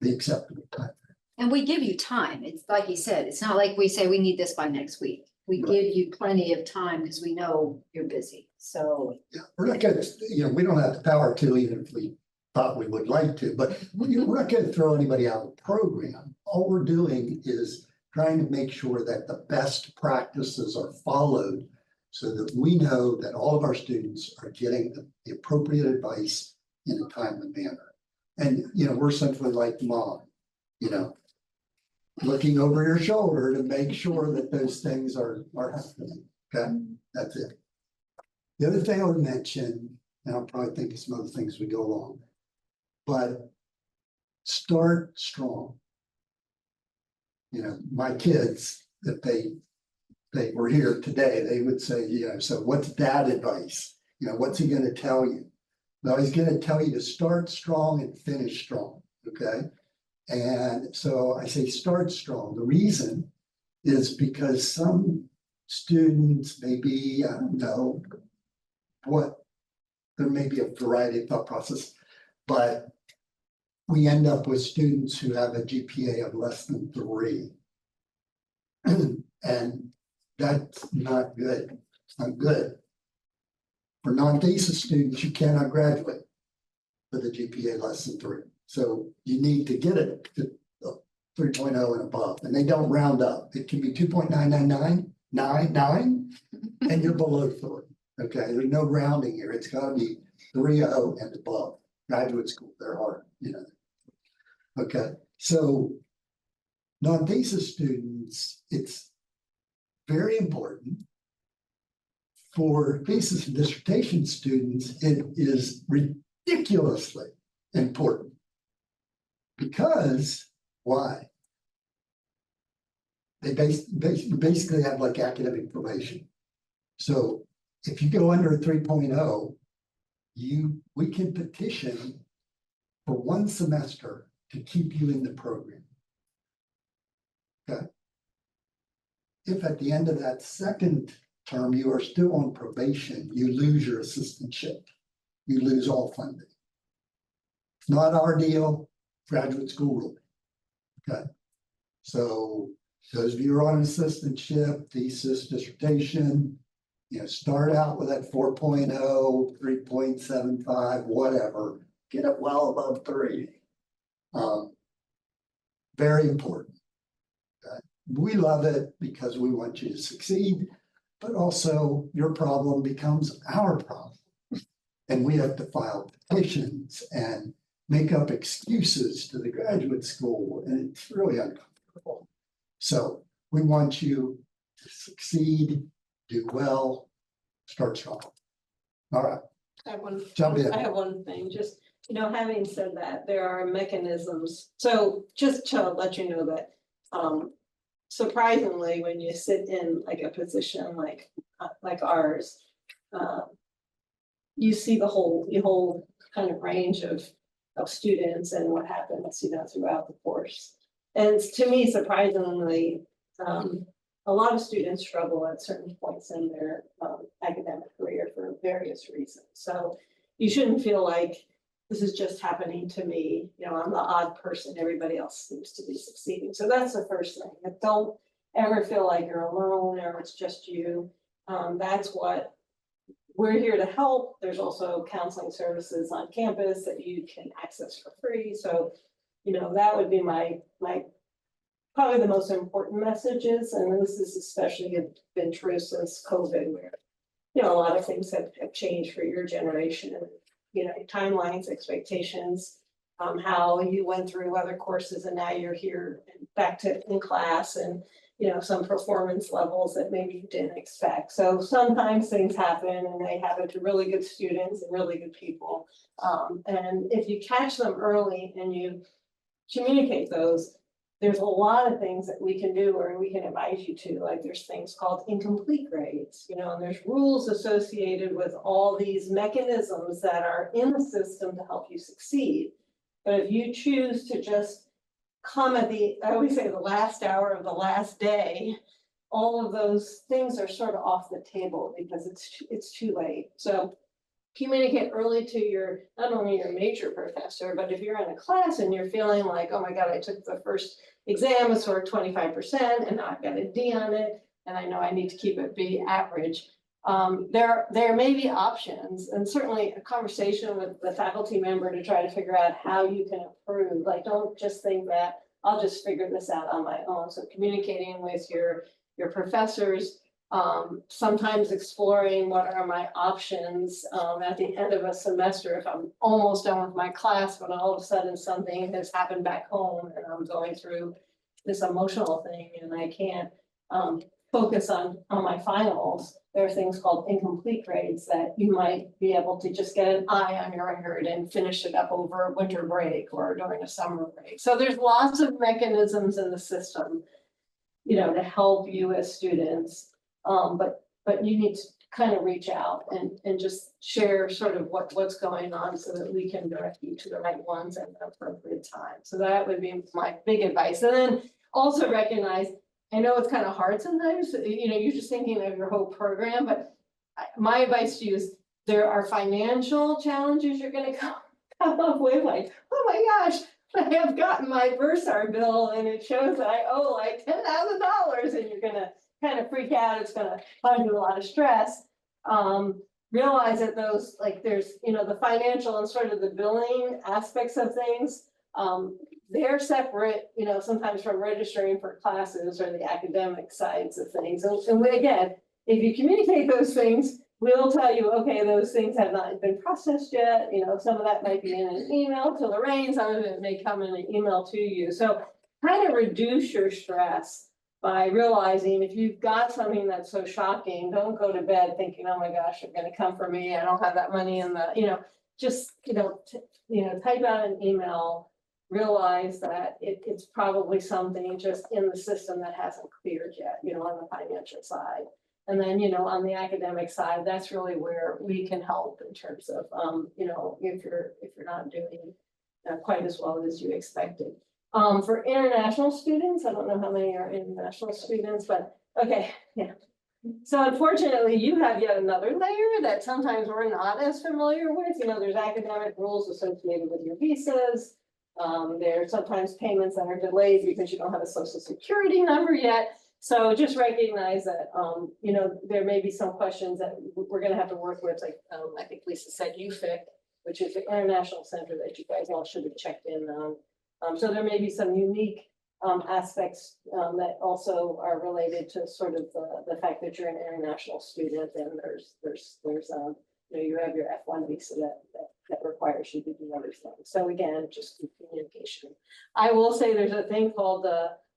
Speaker 1: the acceptable time.
Speaker 13: And we give you time. It's like you said, it's not like we say we need this by next week. We give you plenty of time because we know you're busy. So
Speaker 1: Yeah, we're not gonna, you know, we don't have the power to, even if we thought we would like to, but we're not gonna throw anybody out of the program. All we're doing is trying to make sure that the best practices are followed so that we know that all of our students are getting the appropriate advice in a timely manner. And, you know, we're simply like mom, you know, looking over your shoulder to make sure that those things are happening. Okay, that's it. The other thing I would mention, and I'll probably think of some other things as we go along, but start strong. You know, my kids, if they were here today, they would say, you know, so what's dad advice? You know, what's he going to tell you? Well, he's going to tell you to start strong and finish strong. Okay. And so I say start strong. The reason is because some students maybe, I don't know what, there may be a variety of thought process, but we end up with students who have a GPA of less than 3. And that's not good. It's not good. For non-thesis students, you cannot graduate with a GPA less than 3. So you need to get it to 3.0 and above, and they don't round up. It can be 2.99999, and you're below 3. Okay, there's no rounding here. It's got to be 3.0 and above. Graduate school, they're hard, you know. Okay, so non-thesis students, it's very important. For thesis and dissertation students, it is ridiculously important. Because why? They basically have like academic probation. So if you go under a 3.0, we can petition for 1 semester to keep you in the program. Okay. If at the end of that second term you are still on probation, you lose your assistantship. You lose all funding. It's not our deal. Graduate school rule. Okay. So those of you who are on assistantship, thesis, dissertation, you know, start out with that 4.0, 3.75, whatever. Get it well above 3. Very important. Okay. We love it because we want you to succeed, but also your problem becomes our problem. And we have to file petitions and make up excuses to the graduate school, and it's really uncomfortable. So we want you to succeed, do well, start strong. All right.
Speaker 10: I have one,
Speaker 1: Jump in.
Speaker 10: I have one thing, just, you know, having said that, there are mechanisms. So just to let you know that, surprisingly, when you sit in like a position like ours, you see the whole kind of range of students and what happens, you know, throughout the course. And to me, surprisingly, a lot of students struggle at certain points in their academic career for various reasons. So you shouldn't feel like this is just happening to me. You know, I'm the odd person, everybody else seems to be succeeding. So that's the first thing. But don't ever feel like you're alone or it's just you. That's what we're here to help. There's also counseling services on campus that you can access for free. So, you know, that would be my probably the most important messages. And this is especially been true since COVID, where, you know, a lot of things have changed for your generation. You know, timelines, expectations, how you went through other courses and now you're here and back to in class, and you know, some performance levels that maybe you didn't expect. So sometimes things happen and they happen to really good students and really good people. And if you catch them early and you communicate those, there's a lot of things that we can do or we can advise you to, like there's things called incomplete grades, you know, and there's rules associated with all these mechanisms that are in the system to help you succeed. But if you choose to just come at I always say the last hour of the last day, all of those things are sort of off the table because it's too late. So communicate early to your, not only your major professor, but if you're in a class and you're feeling like, oh my God, I took the first exam, I scored 25% and I've got a D on it, and I know I need to keep it B average. There may be options, and certainly a conversation with the faculty member to try to figure out how you can improve. Like, don't just think that I'll just figure this out on my own. So communicating with your professors, sometimes exploring what are my options at the end of a semester if I'm almost done with my class, but all of a sudden something has happened back home and I'm going through this emotional thing and I can't focus on my finals. There are things called incomplete grades that you might be able to just get an eye on your record and finish it up over winter break or during a summer break. So there's lots of mechanisms in the system, you know, to help you as students. But you need to kind of reach out and just share sort of what's going on so that we can direct you to the right ones at the appropriate time. So that would be my big advice. And then also recognize, I know it's kind of hard sometimes, you know, you're just thinking of your whole program, but my advice to you is there are financial challenges you're going to come up with, like, oh my gosh, I have gotten my Versar bill and it shows that I owe like $10,000 and you're going to kind of freak out. It's going to cause you a lot of stress. Realize that those, like, there's, you know, the financial and sort of the billing aspects of things, they're separate, you know, sometimes from registering for classes or the academic sides of things. And we, again, if you communicate those things, we'll tell you, okay, those things have not been processed yet. You know, some of that might be in an email to Lorraine, some of it may come in an email to you. So kind of reduce your stress by realizing if you've got something that's so shocking, don't go to bed thinking, oh my gosh, they're going to come for me. I don't have that money in the, you know, just, type out an email, realize that it's probably something just in the system that hasn't cleared yet, you know, on the financial side. And then, you know, on the academic side, that's really where we can help in terms of, you know, if you're not doing quite as well as you expected. For international students, I don't know how many are international students, but okay, yeah. So unfortunately, you have yet another layer that sometimes we're not as familiar with. You know, there's academic rules associated with your visas. There are sometimes payments that are delayed because you don't have a social security number yet. So just recognize that, you know, there may be some questions that we're going to have to work with, like I think Lisa said, UFIC, which is the international center that you guys all should have checked in on. So there may be some unique aspects that also are related to sort of the fact that you're an international student, and there's you know, you have your F1 visa that requires you to do other things. So again, just communication. I will say there's a thing called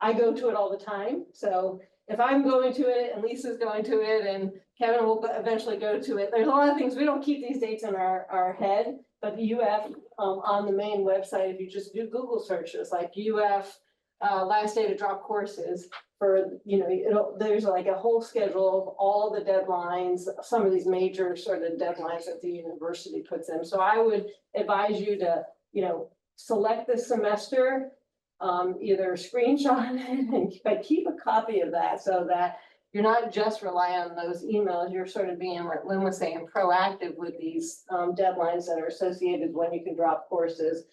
Speaker 10: I go to it all the time. So if I'm going to it and Lisa's going to it and Kevin will eventually go to it, there's a lot of things, we don't keep these dates in our head, but the UF on the main website, if you just do Google searches like UF last day to drop courses for, you know, there's like a whole schedule of all the deadlines, some of these major sort of deadlines that the university puts in. So I would advise you to, you know, select this semester, either screenshot it, but keep a copy of that so that you're not just relying on those emails, you're sort of being, like Lynn was saying, proactive with these deadlines that are associated when you can drop courses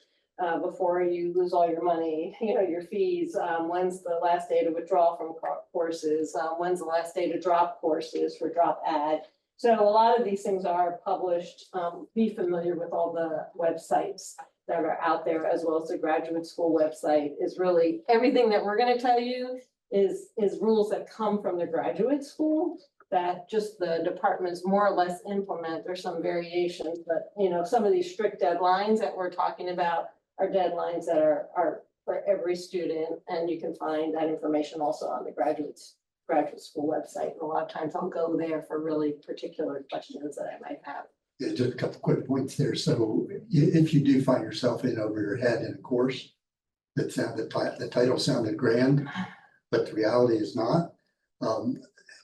Speaker 10: before you lose all your money, you know, your fees, when's the last day to withdraw from courses, when's the last day to drop courses for drop ad. So a lot of these things are published. Be familiar with all the websites that are out there, as well as the graduate school website. Is really everything that we're going to tell you is rules that come from the graduate school that just the departments more or less implement. There's some variations, but you know, some of these strict deadlines that we're talking about are deadlines that are for every student, and you can find that information also on the graduate school website. And a lot of times I'll go there for really particular questions that I might have.
Speaker 1: Yeah, just a couple quick points there. So if you do find yourself in over your head in a course, the title sounded grand, but the reality is not.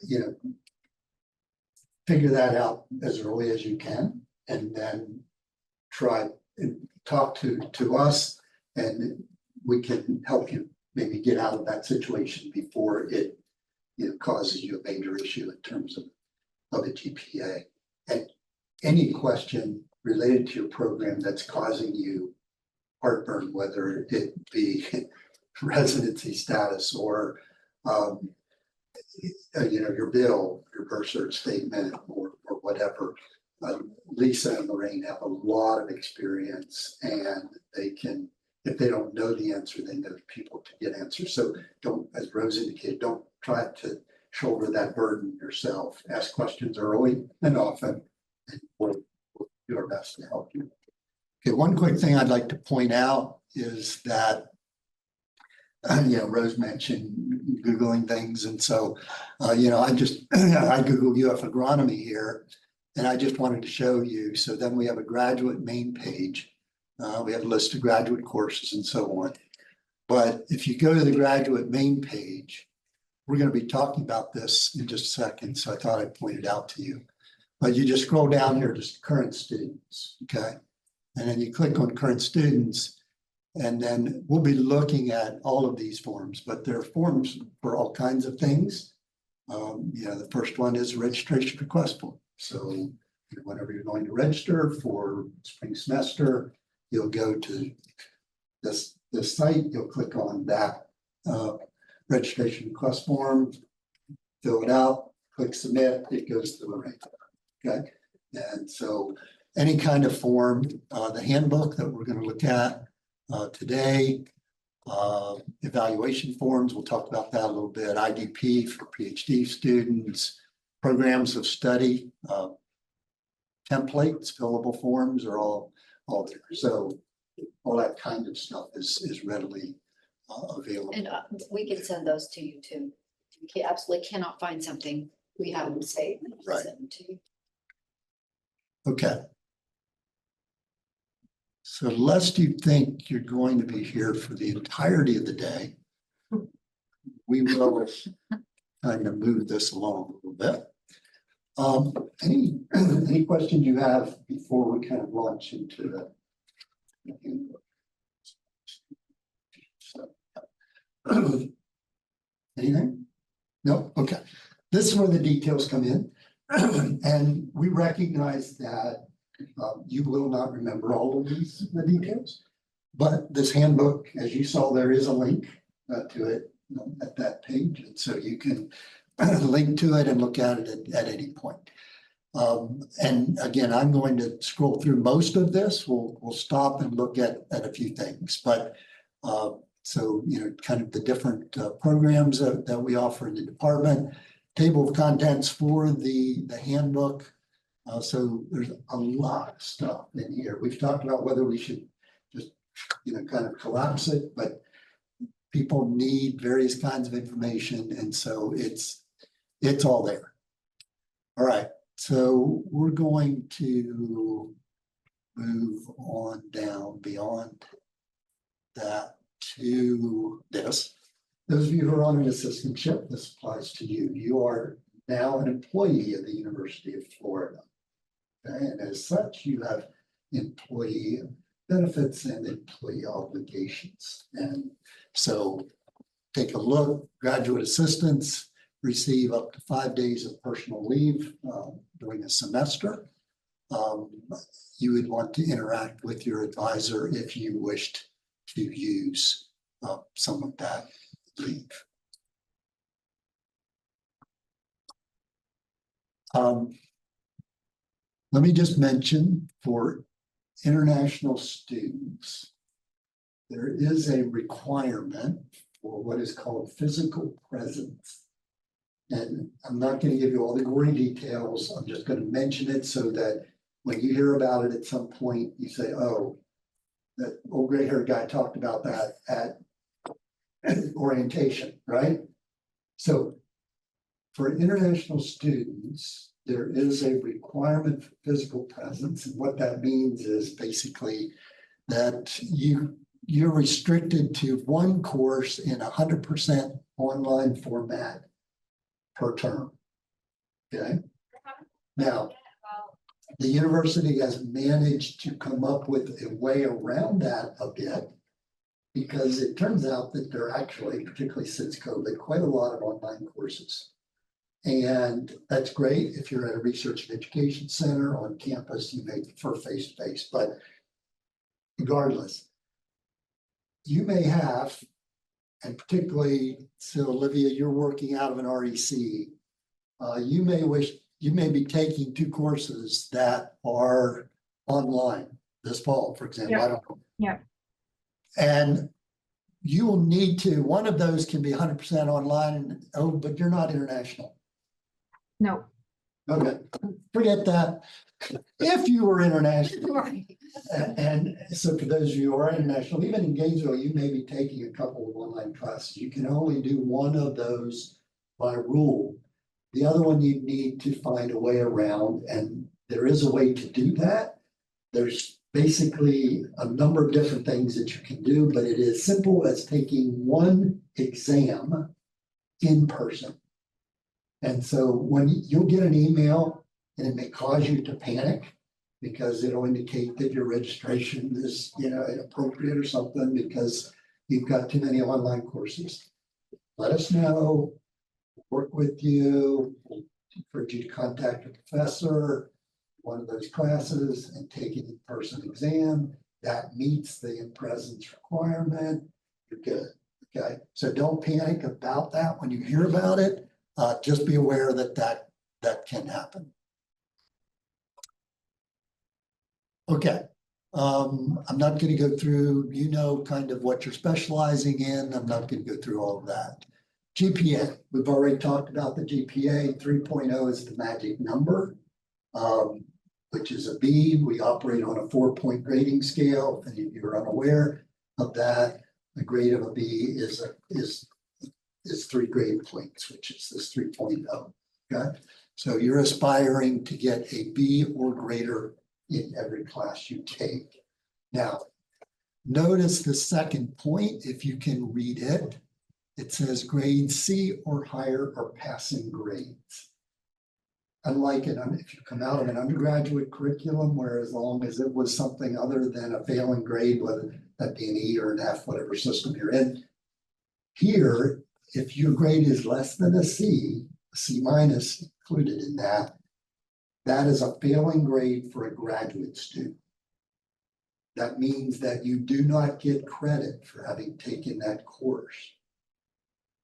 Speaker 1: You know, figure that out as early as you can, and then try and talk to us, and we can help you maybe get out of that situation before it, you know, causes you a major issue in terms of a GPA. And any question related to your program that's causing you heartburn, whether it be residency status or you know, your bill, your birth cert statement, or whatever. Lisa and Lorraine have a lot of experience, and they can, if they don't know the answer, they know people to get answers. So don't, as Rose indicated, don't try to shoulder that burden yourself. Ask questions early and often, and we'll do our best to help you. Okay, one quick thing I'd like to point out is that, you know, Rose mentioned Googling things. And so, you know, I Googled UF agronomy here, and I just wanted to show you. So then we have a graduate main page. We have a list of graduate courses and so on. But if you go to the graduate main page, we're going to be talking about this in just a second. So I thought I'd point it out to you. But you just scroll down here to current students, okay? And then you click on current students. And then we'll be looking at all of these forms, but there are forms for all kinds of things. You know, the first one is registration request form. So whenever you're going to register for spring semester, you'll go to this site, you'll click on that registration request form, fill it out, click submit, it goes to Lorraine. Okay. And so any kind of form, the handbook that we're going to look at today, evaluation forms, we'll talk about that a little bit, IDP for PhD students, programs of study, templates, fillable forms are all there. So all that kind of stuff is readily available.
Speaker 13: And we can send those to you too. If you absolutely cannot find something, we have them saved.
Speaker 1: Right.
Speaker 13: Send them to you.
Speaker 1: Okay. So lest you think you're going to be here for the entirety of the day, we will kind of move this along a little bit. Any questions you have before we kind of launch into the anything? No? Okay. This is where the details come in. And we recognize that you will not remember all of the details, but this handbook, as you saw, there is a link to it at that page. And so you can link to it and look at it at any point. And again, I'm going to scroll through most of this. We'll stop and look at a few things, but so, you know, kind of the different programs that we offer in the department, table of contents for the handbook. So there's a lot of stuff in here. We've talked about whether we should just, you know, kind of collapse it, but people need various kinds of information. And so it's all there. All right. So we're going to move on down beyond that to this. Those of you who are on an assistantship, this applies to you. You are now an employee of the University of Florida. Okay? And as such, you have employee benefits and employee obligations. And so take a look, graduate assistants receive up to 5 days of personal leave during a semester. You would want to interact with your advisor if you wished to use some of that leave. Let me just mention for international students, there is a requirement for what is called physical presence. And I'm not going to give you all the gory details. I'm just going to mention it so that when you hear about it at some point, you say, oh, that old gray haired guy talked about that at orientation, right? So for international students, there is a requirement for physical presence. And what that means is basically that you you're restricted to one course in 100% online format per term. Okay. Now, the university has managed to come up with a way around that a bit, because it turns out that there are actually, particularly since COVID, quite a lot of online courses. And that's great if you're at a research and education center on campus, you may prefer face-to-face, but regardless, you may have, and particularly, so Olivia, you're working out of an REC, you may be taking 2 courses that are online this fall, for example.
Speaker 3: Yeah.
Speaker 1: I don't know.
Speaker 3: Yeah.
Speaker 1: And you will need to, one of those can be 100% online, and but you're not international.
Speaker 3: No.
Speaker 1: Okay, forget that. If you were international,
Speaker 3: Right.
Speaker 1: and so for those of you who are international, even in Gainesville, you may be taking a couple of online classes. You can only do one of those by rule. The other one you need to find a way around, and there is a way to do that. There's basically a number of different things that you can do, but it is simple as taking one exam in person. And so when you'll get an email, and it may cause you to panic because it'll indicate that your registration is, inappropriate or something because you've got too many online courses. Let us know, work with you, encourage you to contact a professor, one of those classes, and take an in-person exam that meets the in-presence requirement. You're good. Okay, so don't panic about that when you hear about it. Just be aware that can happen. Okay, I'm not going to go through, kind of what you're specializing in. I'm not going to go through all of that. GPA, we've already talked about the GPA. 3.0 is the magic number, which is a B. We operate on a 4-point grading scale. If any of you are unaware of that, the grade of a B is 3 grade points, which is this 3.0. Okay, so you're aspiring to get a B or greater in every class you take. Now, notice the second point, if you can read it, it says grade C or higher are passing grades. Unlike if you come out of an undergraduate curriculum, where as long as it was something other than a failing grade, whether that be an E or an F, whatever system you're in, here, if your grade is less than a C minus included in that, that is a failing grade for a graduate student. That means that you do not get credit for having taken that course.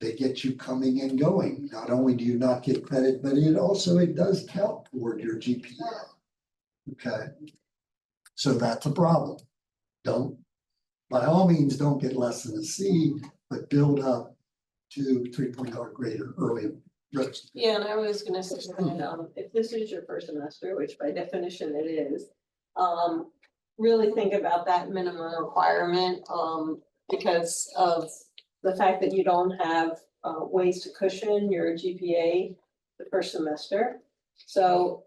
Speaker 1: They get you coming and going. Not only do you not get credit, but it does count toward your GPA. Okay, so that's a problem. By all means, don't get less than a C, but build up to 3.0 or greater early.
Speaker 10: Yeah, and I was gonna say that, if this is your first semester, which by definition it is, really think about that minimum requirement, because of the fact that you don't have ways to cushion your GPA the first semester. So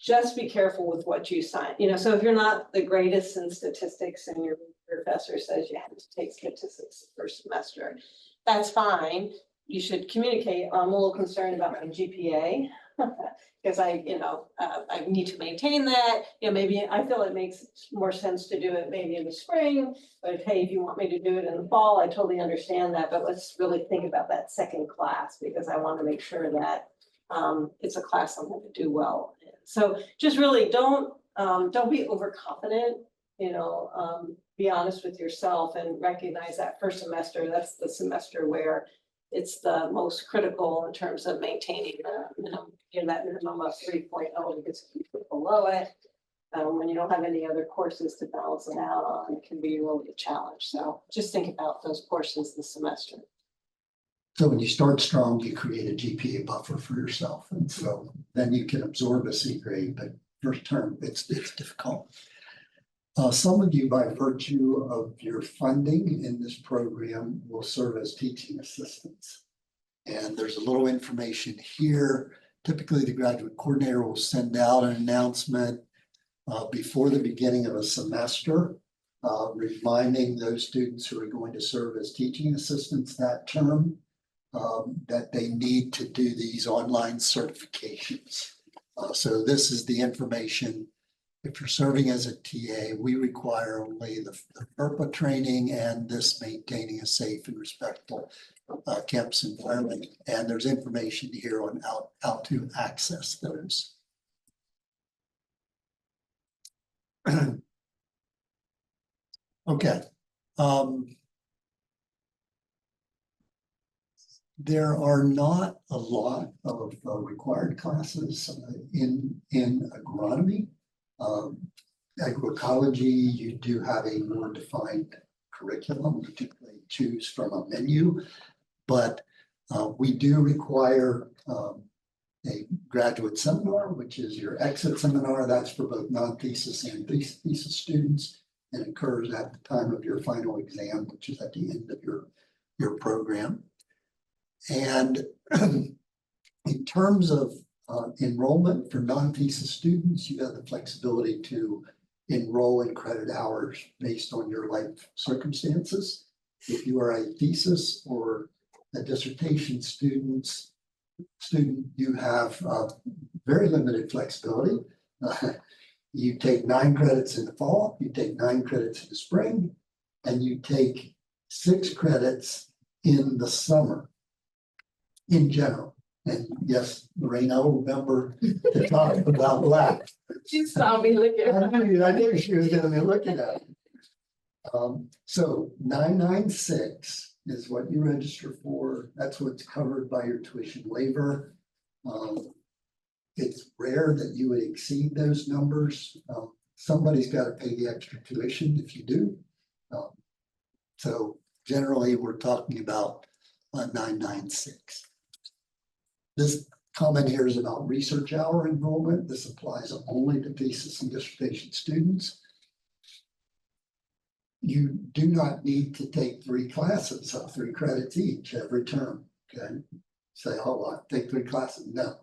Speaker 10: just be careful with what you sign, so if you're not the greatest in statistics and your professor says you have to take statistics the first semester, that's fine. You should communicate, I'm a little concerned about my GPA because I need to maintain that. Maybe I feel it makes more sense to do it maybe in the spring, but hey, if you want me to do it in the fall, I totally understand that. But let's really think about that second class, because I want to make sure that it's a class I'm going to do well in. So just really don't be overconfident, be honest with yourself and recognize that first semester, that's the semester where it's the most critical in terms of maintaining that minimum of 3.0, because if you put below it, when you don't have any other courses to balance it out on, it can be really a challenge. So just think about those courses this semester.
Speaker 1: So when you start strong, you create a GPA buffer for yourself. And so then you can absorb a C grade, but first term, it's difficult. Some of you, by virtue of your funding in this program, will serve as teaching assistants. And there's a little information here. Typically, the graduate coordinator will send out an announcement before the beginning of a semester reminding those students who are going to serve as teaching assistants that term, that they need to do these online certifications. So this is the information. If you're serving as a TA, we require only the FERPA training and this maintaining a safe and respectful campus environment. And there's information here on how to access those. Okay. There are not a lot of required classes in agronomy. Agroecology, you do have a more defined curriculum, particularly choose from a menu, but we do require a graduate seminar, which is your exit seminar. That's for both non-thesis and thesis students, and occurs at the time of your final exam, which is at the end of your program. And in terms of enrollment for non-thesis students, you have the flexibility to enroll in credit hours based on your life circumstances. If you are a thesis or a dissertation student, you have very limited flexibility. You take 9 credits in the fall, you take 9 credits in the spring, and you take 6 credits in the summer in general. And yes, Lorraine, I will remember to talk about that.
Speaker 6: She saw me looking.
Speaker 1: I knew she was gonna be looking at it. So 996 is what you register for. That's what's covered by your tuition waiver. It's rare that you would exceed those numbers. Somebody's got to pay the extra tuition if you do. So generally, we're talking about 996. This comment here is about research hour enrollment. This applies only to thesis and dissertation students. You do not need to take 3 classes of 3 credits each every term. Okay, say, oh, I'll take 3 classes. No,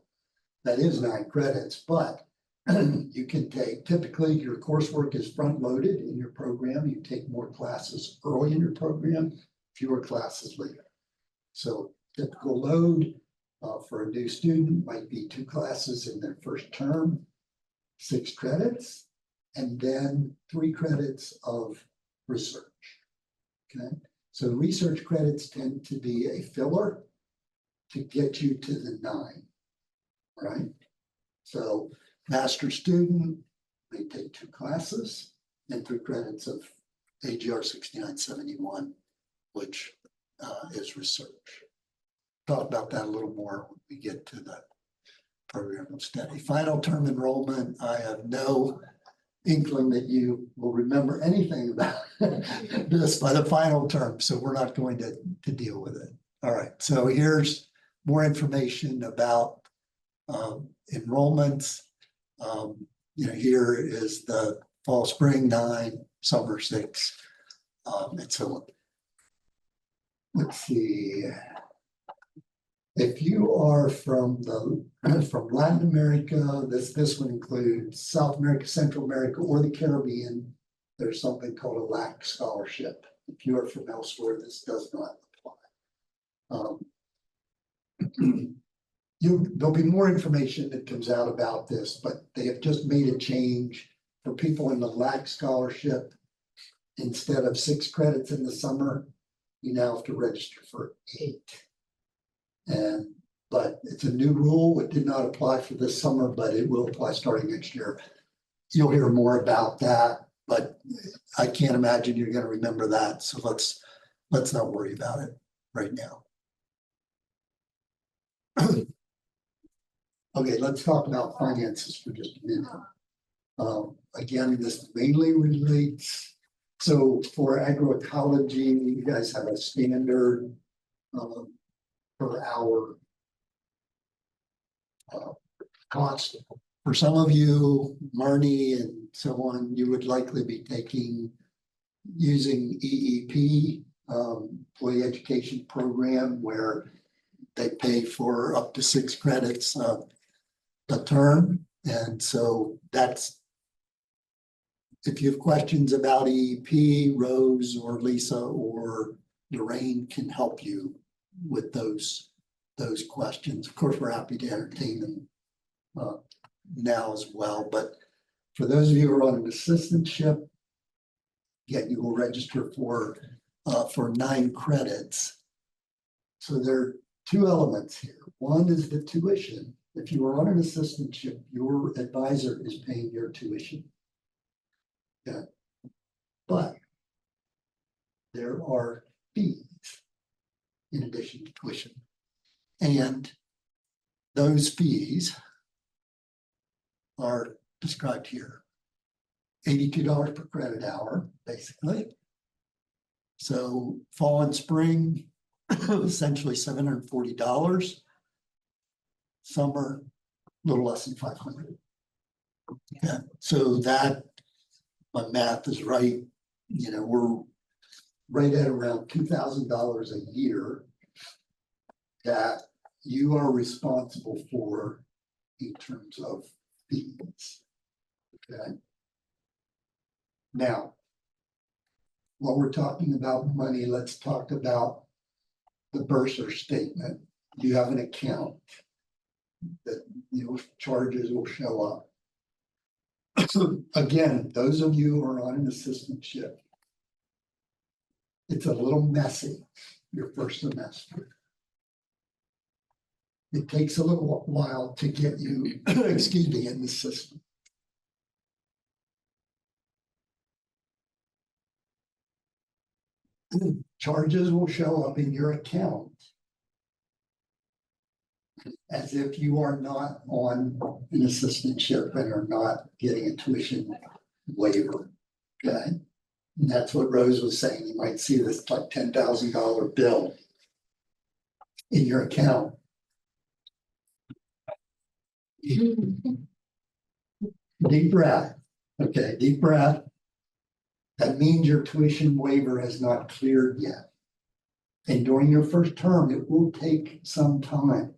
Speaker 1: that is 9 credits, but you can take, typically your coursework is front loaded in your program. You take more classes early in your program, fewer classes later. So typical load for a new student might be 2 classes in their first term, 6 credits, and then 3 credits of research. Okay, so research credits tend to be a filler to get you to the 9, right? So master's student may take 2 classes and 3 credits of AGR 6971, which is research. Talk about that a little more when we get to the program of study. Final term enrollment, I have no inkling that you will remember anything about this by the final term, so we're not going to deal with it. All right, so here's more information about enrollments. Here is the fall, spring 9, summer 6, and so on. Let's see. If you are from Latin America, this would include South America, Central America, or the Caribbean. There's something called a LAC scholarship. If you are from elsewhere, this does not apply. There'll be more information that comes out about this, but they have just made a change for people in the LAC scholarship. Instead of 6 credits in the summer, you now have to register for 8. But it's a new rule. It did not apply for this summer, but it will apply starting next year. You'll hear more about that, but I can't imagine you're going to remember that. So let's not worry about it right now. Okay, let's talk about finances for just a minute. Again, this mainly relates. So for agroecology, you guys have a standard per hour cost. For some of you, Marnie and so on, you would likely be using EEP, Employee Education Program, where they pay for up to 6 credits a term. And so that's if you have questions about EEP, Rose or Lisa or Lorraine can help you with those questions. Of course, we're happy to entertain them now as well, but for those of you who are on an assistantship, yet you will register for 9 credits. So there are 2 elements here. One is the tuition. If you are on an assistantship, your advisor is paying your tuition. Yeah. But there are fees in addition to tuition. And those fees are described here. $82 per credit hour, basically. So fall and spring, essentially $740. Summer, a little less than 500. Yeah, so that, my math is right, you know, we're right at around $2,000 a year that you are responsible for in terms of fees. Okay. Now, while we're talking about money, let's talk about the bursar statement. You have an account that charges will show up. Again, those of you who are on an assistantship, it's a little messy your first semester. It takes a little while to get you, excuse me, in the system. Charges will show up in your account as if you are not on an assistantship and are not getting a tuition waiver. Okay. And that's what Rose was saying. You might see this like $10,000 bill in your account. Deep breath. Okay, deep breath. That means your tuition waiver has not cleared yet. And during your first term, it will take some time.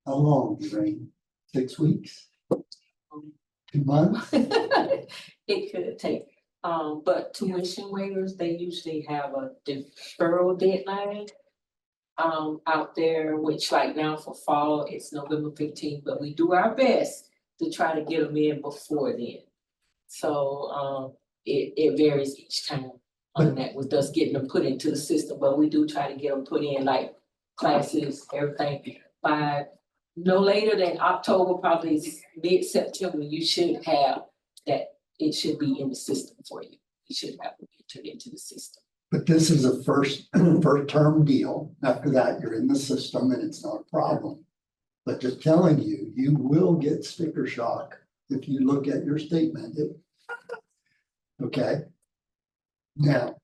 Speaker 1: How long, Lorraine? 6 weeks? 2 months?
Speaker 6: It could take, but tuition waivers, they usually have a deferral deadline out there, which like now for fall, it's November 15th, but we do our best to try to get them in before then. So it varies each time on that with us getting them put into the system, but we do try to get them put in like classes, everything by no later than October, probably mid-September, you should have that, it should be in the system for you. You should have it entered into the system.
Speaker 1: But this is a first term deal. After that, you're in the system and it's not a problem. But just telling you, you will get sticker shock if you look at your statement. Okay. Now,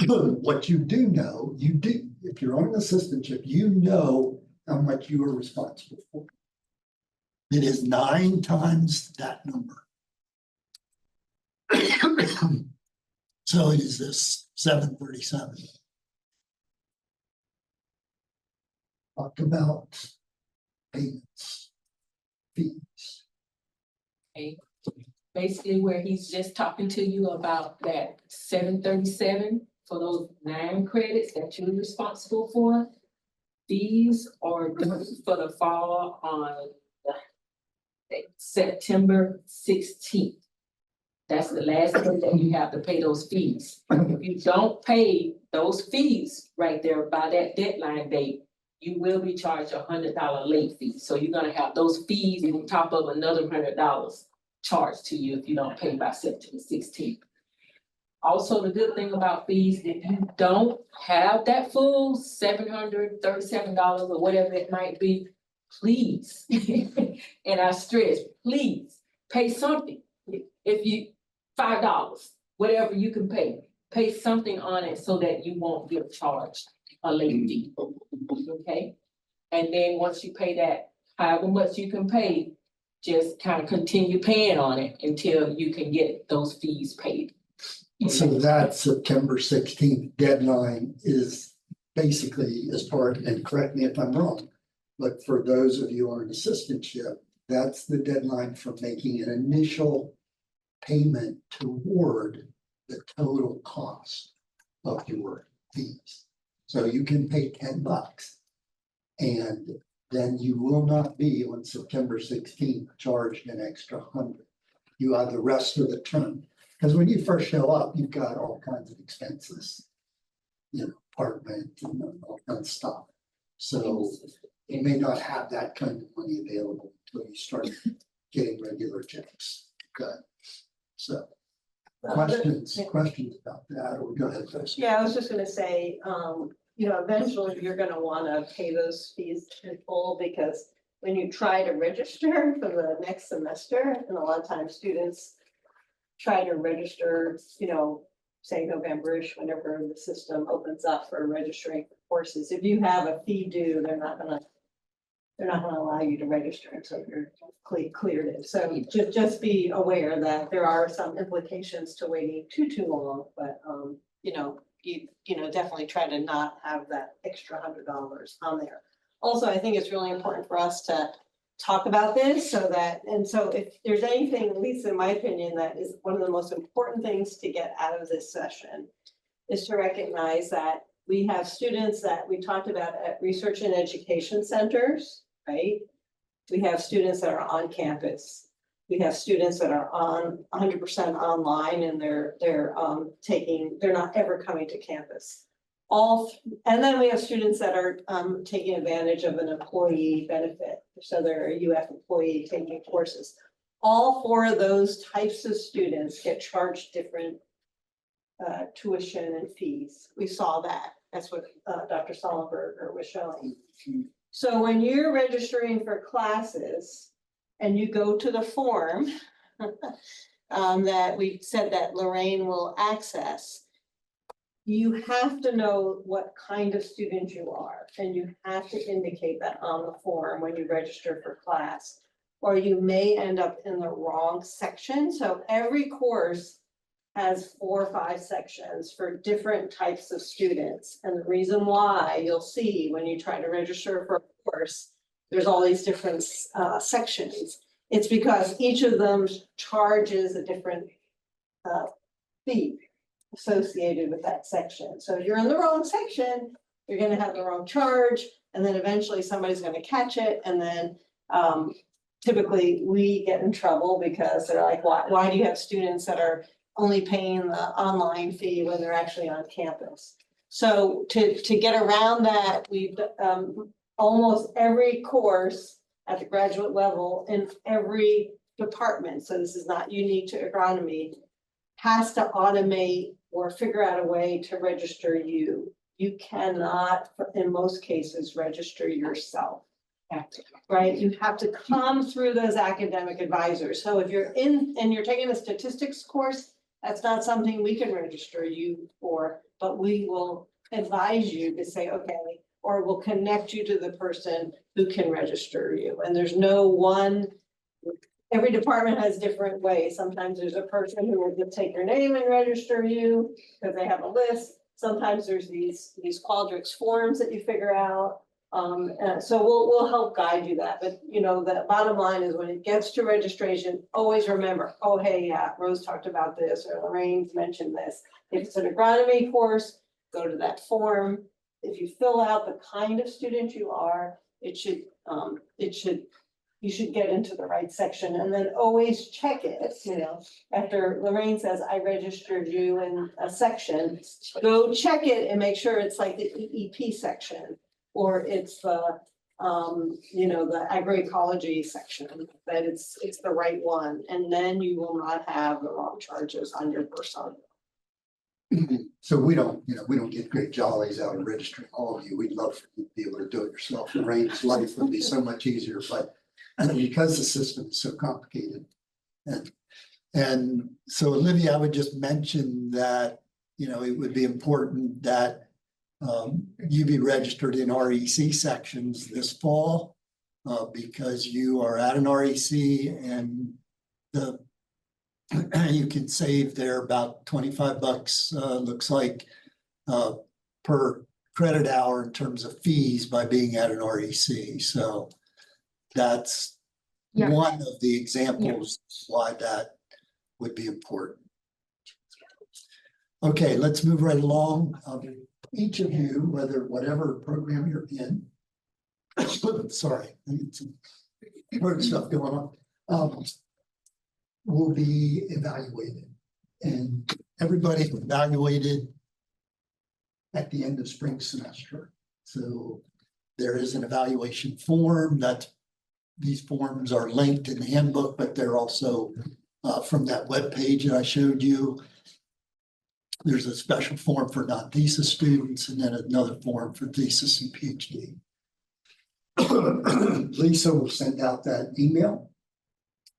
Speaker 1: what you do know, if you're on an assistantship, you know how much you are responsible for. It is 9 times that number. So it is this 737. Talk about payments, fees.
Speaker 6: Okay. Basically where he's just talking to you about that 737 for those 9 credits that you're responsible for. These are due for the fall on September 16th. That's the last day that you have to pay those fees. If you don't pay those fees right there by that deadline date, you will be charged a $100 late fee. So you're gonna have those fees on top of another $100 charged to you if you don't pay by September 16th. Also, the good thing about fees, if you don't have that full $737 or whatever it might be, please, and I stress, please pay something. If you $5, whatever you can pay something on it so that you won't get charged a late fee. Okay, and then once you pay that, however much you can pay, just kind of continue paying on it until you can get those fees paid.
Speaker 1: So that September 16th deadline is basically as part, and correct me if I'm wrong, but for those of you on an assistantship, that's the deadline for making an initial payment toward the total cost of your fees. So you can pay $10 and then you will not be on September 16th charged an extra 100. You have the rest of the term. Because when you first show up, you've got all kinds of expenses, you know, apartment and all kinds of stuff. So you may not have that kind of money available until you start getting regular checks. Okay. So questions about that, or go ahead, Chris.
Speaker 10: Yeah, I was just gonna say, you know, eventually you're gonna wanna pay those fees in full, because when you try to register for the next semester, and a lot of times students try to register, you know, say November-ish, whenever the system opens up for registering for courses. If you have a fee due, they're not gonna allow you to register until you're cleared it. So just be aware that there are some implications to waiting too long, but, you know, definitely try to not have that extra $100 on there. Also, I think it's really important for us to talk about this so if there's anything, at least in my opinion, that is one of the most important things to get out of this session is to recognize that we have students that we talked about at research and education centers, right? We have students that are on campus. We have students that are on 100% online and they're not ever coming to campus. And then we have students that are taking advantage of an employee benefit. So they're a UF employee taking courses. All four of those types of students get charged different tuition and fees. We saw that. That's what Dr. Sollenberger was showing. So when you're registering for classes and you go to the form that we said that Lorraine will access, you have to know what kind of student you are, and you have to indicate that on the form when you register for class, or you may end up in the wrong section. So every course has 4 or 5 sections for different types of students. And the reason why you'll see when you try to register for a course, there's all these different sections. It's because each of them charges a different fee associated with that section. So if you're in the wrong section, you're gonna have the wrong charge, and then eventually somebody's gonna catch it, and then typically we get in trouble because they're like, why do you have students that are only paying the online fee when they're actually on campus? So to get around that, we've almost every course at the graduate level in every department, so this is not unique to agronomy, has to automate or figure out a way to register you. You cannot, in most cases, register yourself. Right? You have to come through those academic advisors. So if you're and you're taking a statistics course, that's not something we can register you for, but we will advise you to say, okay, or we'll connect you to the person who can register you. And there's no one. Every department has different ways. Sometimes there's a person who will just take your name and register you because they have a list. Sometimes there's these Qualtrics forms that you figure out. So we'll help guide you that. But you know, the bottom line is when it gets to registration, always remember, oh, hey, yeah, Rose talked about this or Lorraine's mentioned this. If it's an agronomy course, go to that form. If you fill out the kind of student you are, you should get into the right section, and then always check it, you know, after Lorraine says, I registered you in a section, go check it and make sure it's like the EEP section, or it's the, you know, the agroecology section, that it's the right one, and then you will not have the wrong charges on your persona.
Speaker 1: So we don't get great jollies out of registering all of you. We'd love for you to be able to do it yourself. Lorraine's life would be so much easier, but because the system is so complicated. And so Olivia, I would just mention that, you know, it would be important that you be registered in REC sections this fall because you are at an REC and you can save there about $25, looks like, per credit hour in terms of fees by being at an REC. So that's one of the examples why that would be important. Okay, let's move right along. Each of you, whatever program you're in, sorry, I need some work stuff going on, will be evaluated. And everybody evaluated at the end of spring semester. So there is an evaluation form that these forms are linked in the handbook, but they're also from that web page that I showed you. There's a special form for non-thesis students and then another form for thesis and PhD. Lisa will send out that email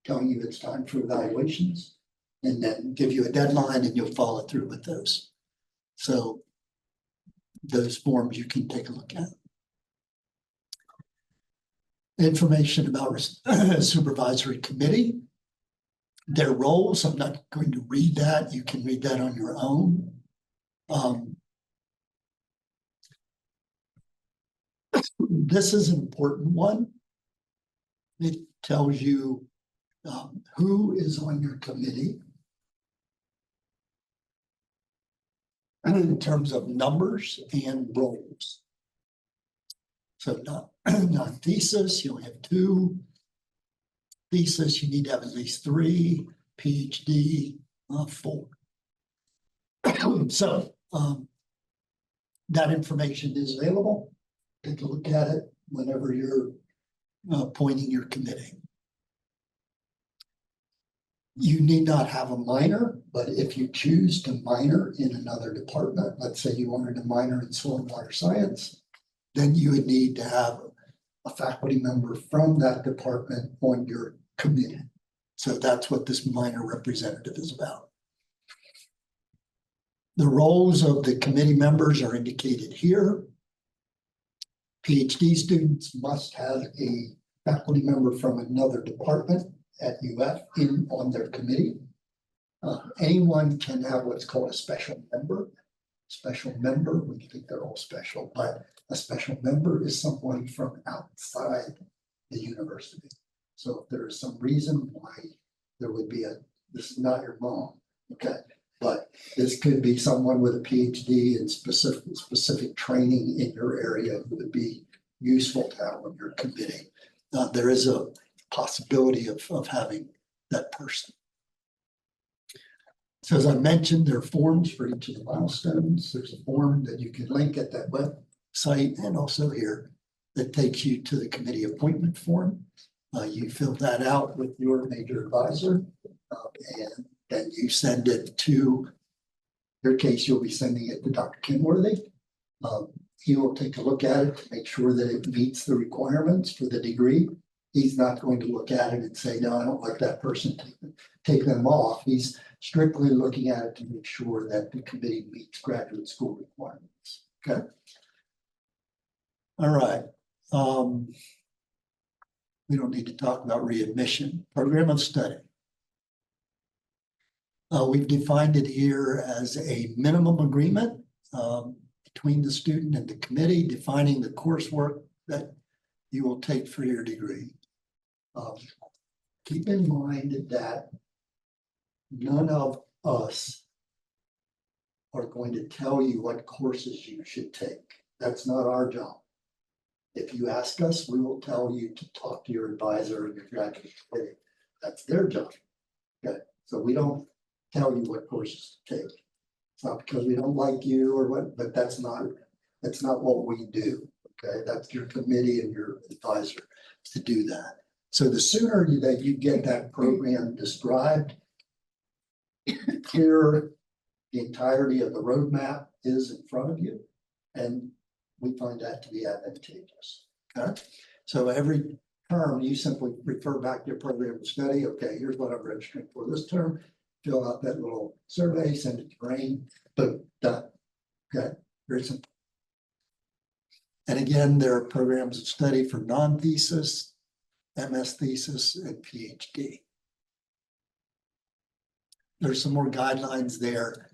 Speaker 1: telling you it's time for evaluations and then give you a deadline and you'll follow through with those. So those forms you can take a look at. Information about supervisory committee. Their roles, I'm not going to read that. You can read that on your own. This is an important one. It tells you who is on your committee. And in terms of numbers and roles. So non-thesis, you only have 2. Thesis, you need to have at least 3. PhD, 4. So that information is available. Take a look at it whenever you're appointing your committee. You need not have a minor, but if you choose to minor in another department, let's say you wanted to minor in soil and water science, then you would need to have a faculty member from that department on your committee. So that's what this minor representative is about. The roles of the committee members are indicated here. PhD students must have a faculty member from another department at UF on their committee. Anyone can have what's called a special member. Special member, we think they're all special, but a special member is someone from outside the university. So if there is some reason why there would be this is not your mom, okay? But this could be someone with a PhD in specific training in your area who would be useful to have on your committee. There is a possibility of having that person. So as I mentioned, there are forms for each of the milestones. There's a form that you can link at that website and also here that takes you to the committee appointment form. You fill that out with your major advisor and then you send it to, in your case, you'll be sending it to Dr. Kenworthy. He will take a look at it to make sure that it meets the requirements for the degree. He's not going to look at it and say, no, I don't like that person, take them off. He's strictly looking at it to make sure that the committee meets graduate school requirements, okay? All right. We don't need to talk about readmission. Program of study. We've defined it here as a minimum agreement between the student and the committee, defining the coursework that you will take for your degree. Keep in mind that none of us are going to tell you what courses you should take. That's not our job. If you ask us, we will tell you to talk to your advisor and your graduate committee. That's their job. Okay, so we don't tell you what courses to take. It's not because we don't like you or what, but that's not what we do. Okay, that's your committee and your advisor to do that. So the sooner that you get that program described, the clearer the entirety of the roadmap is in front of you, and we find that to be advantageous. Okay, so every term you simply refer back to your program of study. Okay, here's what I'm registering for this term. Fill out that little survey, send it to Brain, boom, done. Okay, very simple. And again, there are programs of study for non-thesis, MS thesis, and PhD. There's some more guidelines there.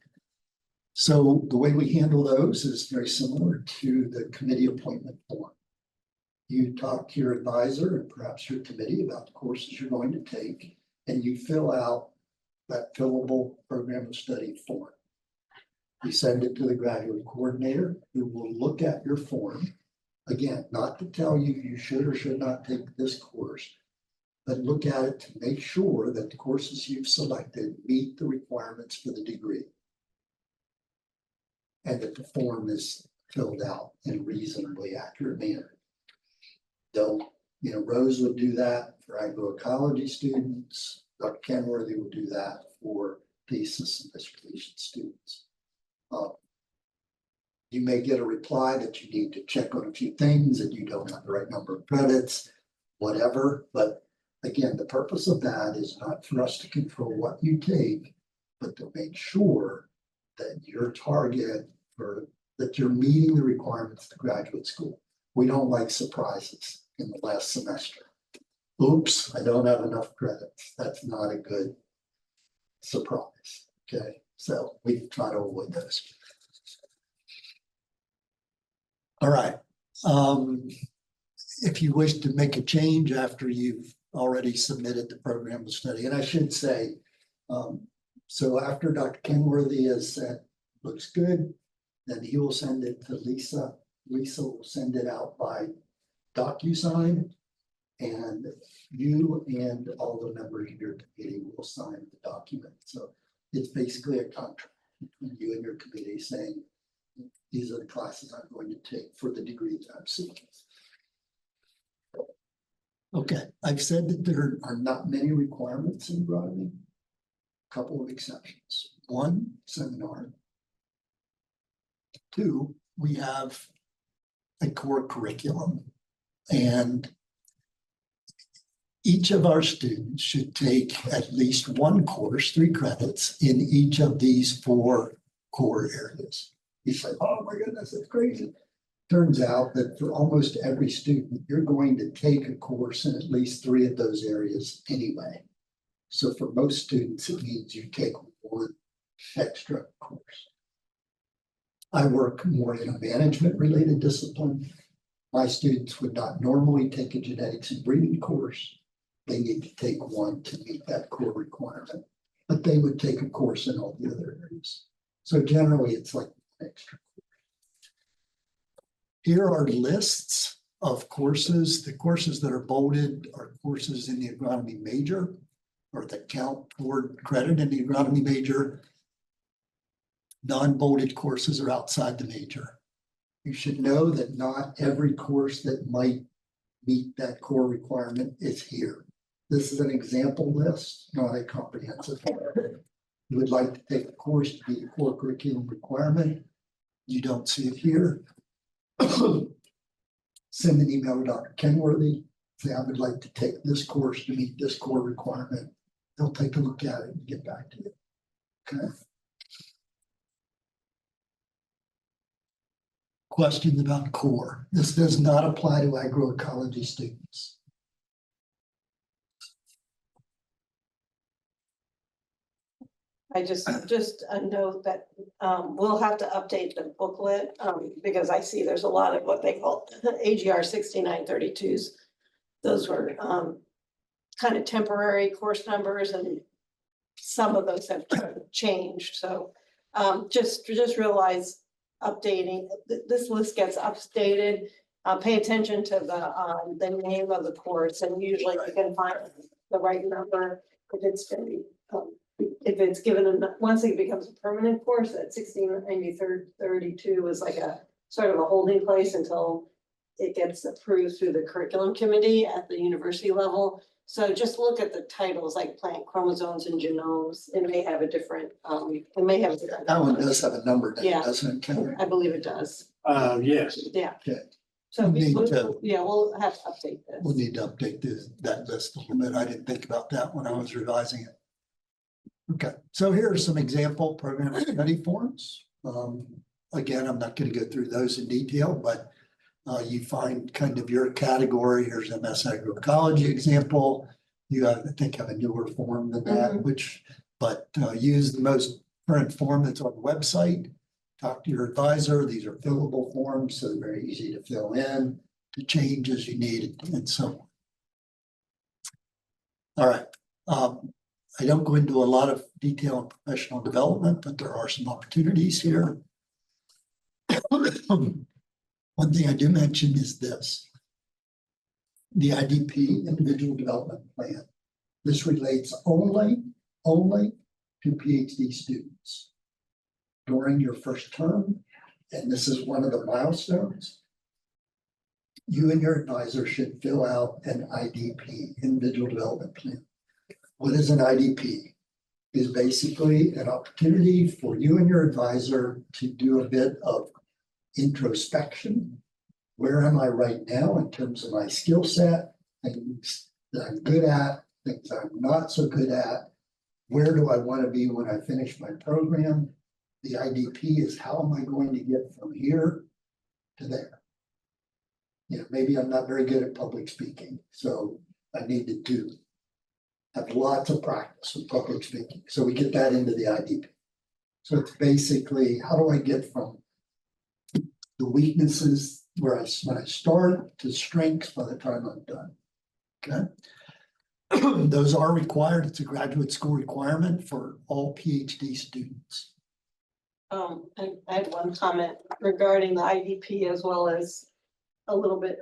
Speaker 1: So the way we handle those is very similar to the committee appointment form. You talk to your advisor and perhaps your committee about the courses you're going to take, and you fill out that fillable program of study form. You send it to the graduate coordinator, who will look at your form. Again, not to tell you you should or should not take this course, but look at it to make sure that the courses you've selected meet the requirements for the degree. And that the form is filled out in a reasonably accurate manner. Rose would do that for agroecology students. Dr. Kenworthy will do that for thesis and dissertation students. You may get a reply that you need to check on a few things, that you don't have the right number of credits, whatever. But again, the purpose of that is not for us to control what you take, but to make sure that your target that you're meeting the requirements of graduate school. We don't like surprises in the last semester. Oops, I don't have enough credits. That's not a good surprise. Okay, so we try to avoid those. All right. If you wish to make a change after you've already submitted the program of study, and I should say, so after Dr. Kenworthy has said, looks good, then he will send it to Lisa. Lisa will send it out by DocuSign, and you and all the members of your committee will sign the document. So it's basically a contract between you and your committee saying, these are the classes I'm going to take for the degree that I'm seeking. Okay, I've said that there are not many requirements in agronomy. A couple of exceptions. One, seminar. Two, we have a core curriculum, and each of our students should take at least one course, 3 credits, in each of these 4 core areas. You say, oh my goodness, that's crazy. Turns out that for almost every student, you're going to take a course in at least 3 of those areas anyway. So for most students, it means you take 1 extra course. I work more in a management related discipline. My students would not normally take a genetics and breeding course. They need to take 1 to meet that core requirement, but they would take a course in all the other areas. So generally it's like an extra course. Here are lists of courses. The courses that are bolded are courses in the agronomy major, or that count toward credit in the agronomy major. Non-bolded courses are outside the major. You should know that not every course that might meet that core requirement is here. This is an example list, not a comprehensive one. You would like to take a course to meet a core curriculum requirement. You don't see it here. Send an email to Dr. Kenworthy. Say, I would like to take this course to meet this core requirement. They'll take a look at it and get back to you. Okay. Questions about core. This does not apply to agroecology students.
Speaker 10: I just a note that we'll have to update the booklet because I see there's a lot of what they call AGR 6932s. Those were kind of temporary course numbers, and some of those have changed. So just realize updating this list gets updated. Pay attention to the name of the course, and usually you can find the right number if it's given once it becomes a permanent course. At 1692 is like a sort of a holding place until it gets approved through the curriculum committee at the university level. So just look at the titles like plant chromosomes and genomes. It may have a different,
Speaker 1: That one does have a number, doesn't it, Kevin?
Speaker 10: I believe it does.
Speaker 12: Yes.
Speaker 10: Yeah.
Speaker 1: Okay.
Speaker 10: So
Speaker 1: We'll
Speaker 10: we'll have to update this.
Speaker 1: We'll need to update that list a little bit. I didn't think about that when I was revising it. Okay, so here are some example program study forms. Again, I'm not going to go through those in detail, but you find kind of your category. Here's MS agroecology example. You have, I think, have a newer form than that, but use the most current form that's on the website. Talk to your advisor. These are fillable forms, so they're very easy to fill in, to change as you need, and so on. All right. I don't go into a lot of detail on professional development, but there are some opportunities here. One thing I do mention is this. The IDP, Individual Development Plan. This relates only to PhD students during your first term, and this is one of the milestones. You and your advisor should fill out an IDP, Individual Development Plan. What is an IDP? Is basically an opportunity for you and your advisor to do a bit of introspection. Where am I right now in terms of my skill set, things that I'm good at, things I'm not so good at? Where do I want to be when I finish my program? The IDP is how am I going to get from here to there? You know, maybe I'm not very good at public speaking, so I needed to have lots of practice with public speaking. So we get that into the IDP. So it's basically, how do I get from the weaknesses when I start to strengths by the time I'm done? Okay. Those are required. It's a graduate school requirement for all PhD students.
Speaker 10: I had one comment regarding the IDP as well as a little bit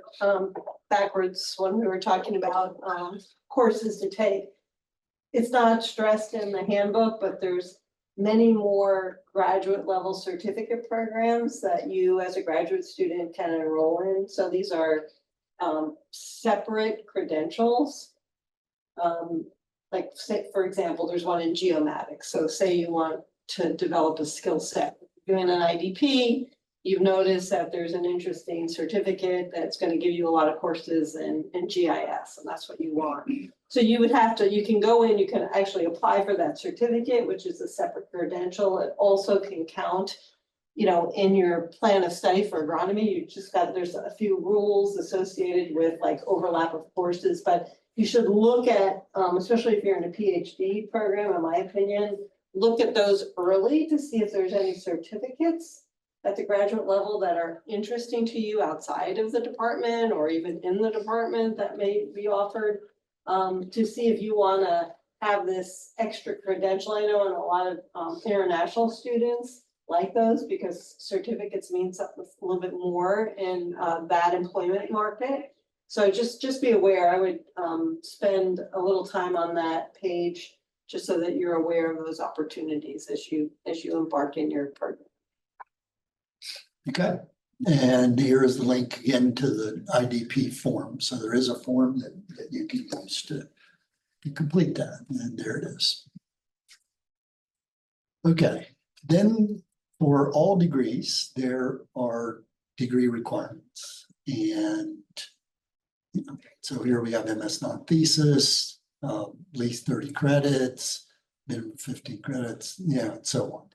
Speaker 10: backwards when we were talking about courses to take. It's not stressed in the handbook, but there's many more graduate level certificate programs that you as a graduate student can enroll in. So these are separate credentials. Like say, for example, there's one in geomatics. So say you want to develop a skill set. Doing an IDP, you've noticed that there's an interesting certificate that's going to give you a lot of courses in GIS, and that's what you want. So you would have to, you can go in, you can actually apply for that certificate, which is a separate credential. It also can count, you know, in your plan of study for agronomy. You just got, there's a few rules associated with like overlap of courses, but you should look at, especially if you're in a PhD program, in my opinion, look at those early to see if there's any certificates at the graduate level that are interesting to you outside of the department or even in the department that may be offered, to see if you want to have this extra credential. I know in a lot of international students like those because certificates mean something a little bit more in that employment market. So just be aware. I would spend a little time on that page just so that you're aware of those opportunities as you embark in your program.
Speaker 1: Okay, and here is the link again to the IDP form. So there is a form that you can use to complete that, and there it is. Okay, then for all degrees, there are degree requirements. And you know, so here we have MS non-thesis, at least 30 credits, minimum 15 credits, yeah, and so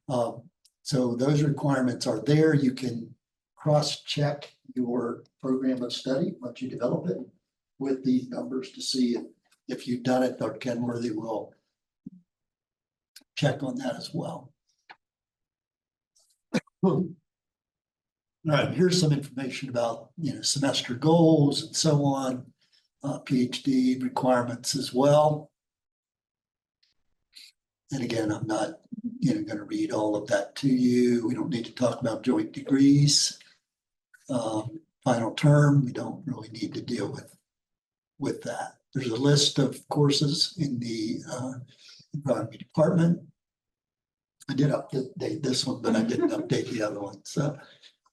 Speaker 1: on. So those requirements are there. You can cross-check your program of study once you develop it with these numbers to see if you've done it. Dr. Kenworthy will check on that as well. All right, here's some information about, you know, semester goals and so on, PhD requirements as well. And again, I'm not, you know, going to read all of that to you. We don't need to talk about joint degrees. Final term, we don't really need to deal with that. There's a list of courses in the agronomy department. I did update this one, but I didn't update the other one. So,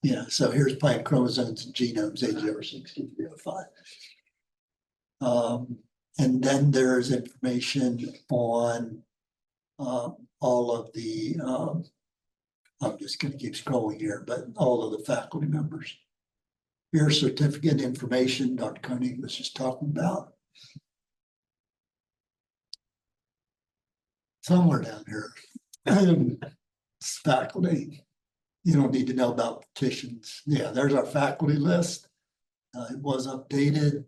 Speaker 1: yeah, so here's plant chromosomes and genomes, AGR 6305. And then there's information on all of the, I'm just going to keep scrolling here, but all of the faculty members. Here's certificate information Dr. Koenig was just talking about. Somewhere down here, it's faculty. You don't need to know about petitions. Yeah, there's our faculty list. It was updated.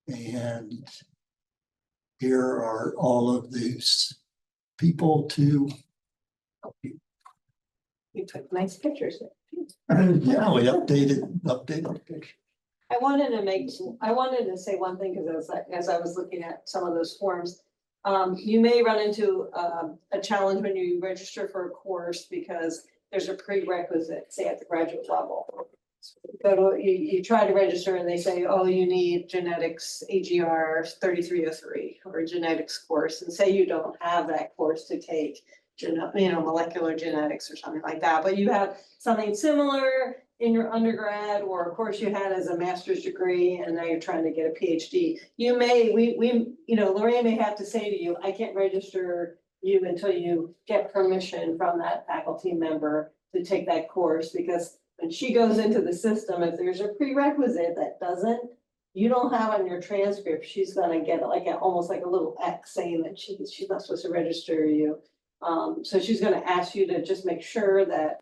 Speaker 1: And here are all of these people to help you.
Speaker 10: We took nice pictures.
Speaker 1: Yeah, we updated the picture.
Speaker 10: I wanted to say one thing because as I was looking at some of those forms, You may run into a challenge when you register for a course because there's a prerequisite, say at the graduate level. You try to register and they say, oh, you need genetics AGR 3303 or a genetics course, and say you don't have that course to take, molecular genetics or something like that, but you have something similar in your undergrad or a course you had as a master's degree and now you're trying to get a PhD. You may, Lorraine may have to say to you, I can't register you until you get permission from that faculty member to take that course, because when she goes into the system, if there's a prerequisite that you don't have on your transcript, she's gonna get almost like a little X saying that she's not supposed to register you. So she's gonna ask you to just make sure that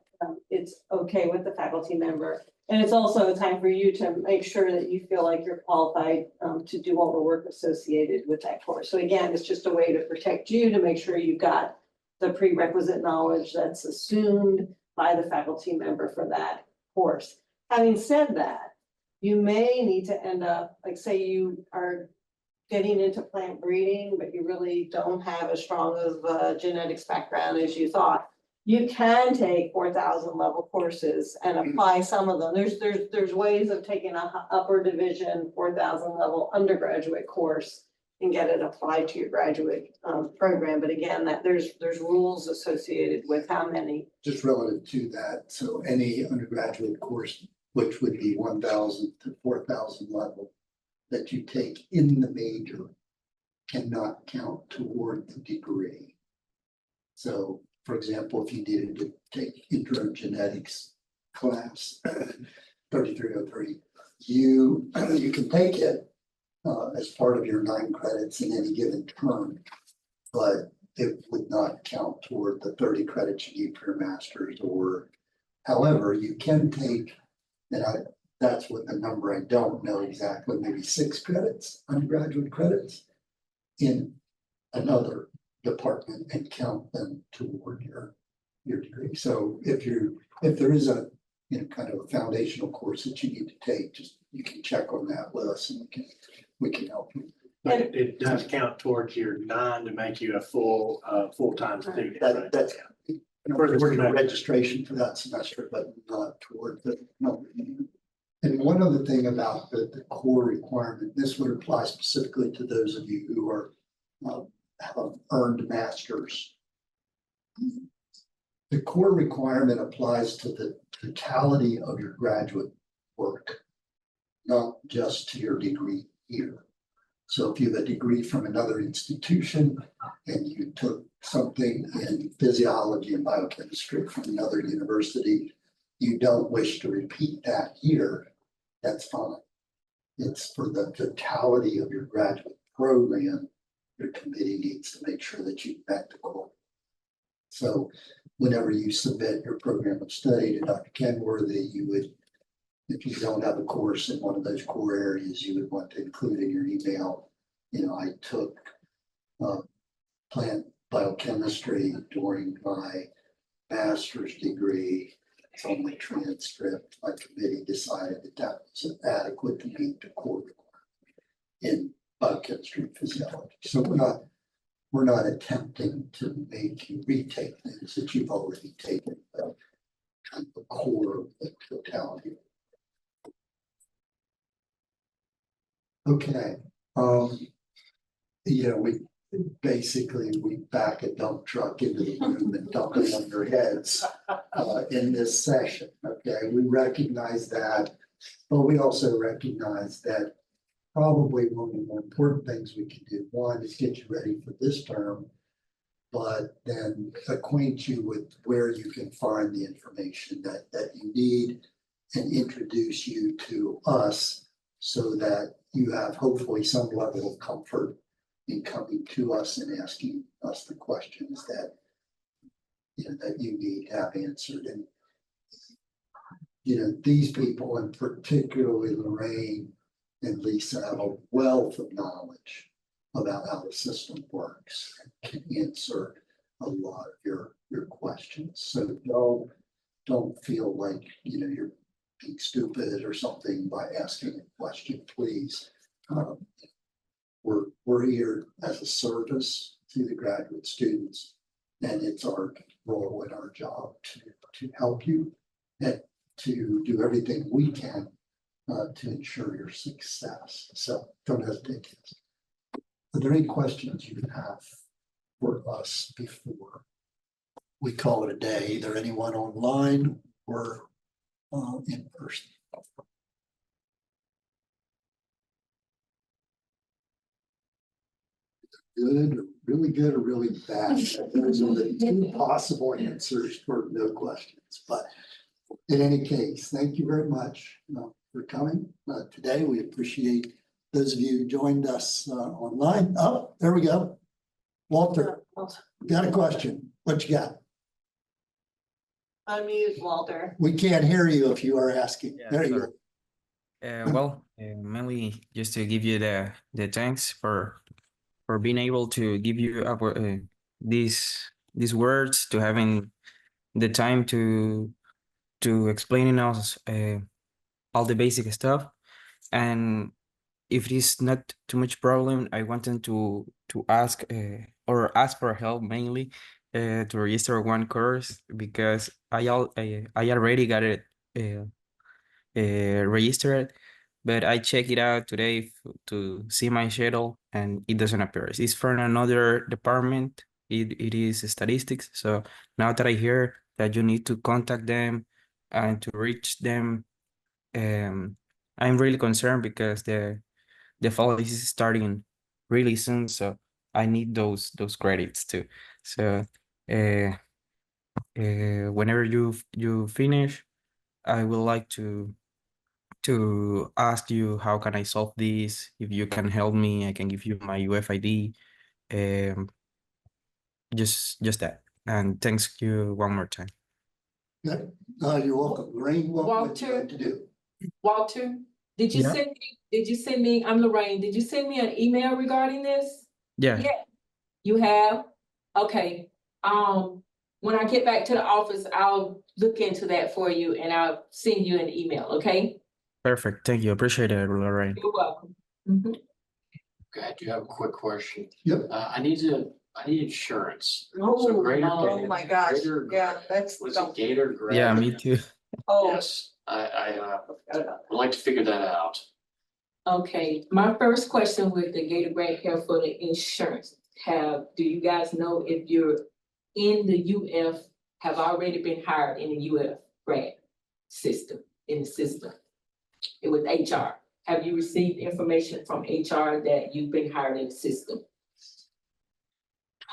Speaker 10: it's okay with the faculty member. And it's also a time for you to make sure that you feel like you're qualified to do all the work associated with that course. So again, it's just a way to protect you, to make sure you've got the prerequisite knowledge that's assumed by the faculty member for that course. Having said that, you may need to end up, like say you are getting into plant breeding, but you really don't have as strong of a genetics background as you thought. You can take 4,000 level courses and apply some of them. There's ways of taking a upper division 4,000 level undergraduate course and get it applied to your graduate program. But again, there's rules associated with how many.
Speaker 1: Just relative to that, so any undergraduate course, which would be 1,000 to 4,000 level, that you take in the major cannot count toward the degree. So, for example, if you needed to take intro genetics class 3303, you can take it as part of your 9 credits in any given term, but it would not count toward the 30 credits you need for your master's. Or however, you can take, and that's what the number, I don't know exactly, maybe 6 credits, undergraduate credits in another department and count them toward your degree. So if there is a kind of a foundational course that you need to take, just you can check on that with us and we can help you.
Speaker 12: But it does count towards your 9 to make you a full-time student. Right?
Speaker 1: That's toward your registration for that semester, but not toward the number. And one other thing about the core requirement, this would apply specifically to those of you who are have earned masters. The core requirement applies to the totality of your graduate work, not just to your degree here. So if you have a degree from another institution and you took something in physiology and biochemistry from another university, you don't wish to repeat that here, that's fine. It's for the totality of your graduate program. Your committee needs to make sure that you met the core. So whenever you submit your program of study to Dr. Kenworthy, you would, if you don't have a course in one of those core areas, you would want to include in your email, I took plant biochemistry during my master's degree. It's on my transcript. My committee decided that was adequate to meet the core requirement in biochemistry and physiology. So we're not attempting to make you retake things that you've already taken, but kind of the core of the totality. Okay. We back a dump truck into the room and dump it on your heads in this session. Okay, we recognize that, but we also recognize that probably one of the more important things we can do, one, is get you ready for this term, but then acquaint you with where you can find the information that you need and introduce you to us so that you have hopefully some level of comfort in coming to us and asking us the questions that you need to have answered. And these people, and particularly Lorraine and Lisa, have a wealth of knowledge about how the system works and can answer a lot of your questions. So don't feel like you're being stupid or something by asking a question, please. we're here as a service to the graduate students. And it's our role and our job to help you and to do everything we can to ensure your success. So don't hesitate to ask. Are there any questions you have for us before we call it a day, either anyone online or in person? Good, or really good, or really bad. Those are the two possible answers for no questions. But in any case, thank you very much for coming today. We appreciate those of you who joined us online. Oh, there we go. Walter, got a question. What you got?
Speaker 10: Unmute Walter.
Speaker 1: We can't hear you if you are asking.
Speaker 15: Yeah,
Speaker 1: There you
Speaker 15: sorry.
Speaker 1: go.
Speaker 15: Well, mainly just to give you the thanks for being able to give you these words, to having the time to explaining us all the basic stuff. And if it is not too much problem, I wanted to ask or ask for help mainly to register one course, because I already got it registered, but I check it out today to see my schedule and it doesn't appear. It's from another department. It is statistics. So now that I hear that you need to contact them and to reach them, I'm really concerned because the fall is starting really soon. So I need those credits too. So whenever you finish, I would like to ask you, how can I solve this? If you can help me, I can give you my UFID. Just that. And thanks you one more time.
Speaker 1: Good. You're welcome. Lorraine, what would you like to do?
Speaker 6: Walter, did you
Speaker 15: Yeah.
Speaker 6: send me, I'm Lorraine, did you send me an email regarding this?
Speaker 15: Yeah.
Speaker 6: You have? Okay, when I get back to the office, I'll look into that for you and I'll send you an email, okay?
Speaker 15: Perfect. Thank you. Appreciate it, Lorraine.
Speaker 6: You're welcome. Mhm.
Speaker 11: Okay, I do have a quick question.
Speaker 1: Yep.
Speaker 11: I need insurance.
Speaker 10: Oh,
Speaker 11: Greater
Speaker 10: oh my gosh,
Speaker 11: Greater-
Speaker 10: yeah, that's.
Speaker 11: Was it Gator Grad?
Speaker 15: Yeah, me too.
Speaker 10: Oh.
Speaker 11: Yes, I would like to figure that out.
Speaker 6: Okay, my first question with the Gator Grad Care for the insurance, do you guys know if you're in the UF, have already been hired in the UF grad system, in the system? With HR, have you received information from HR that you've been hired in the system?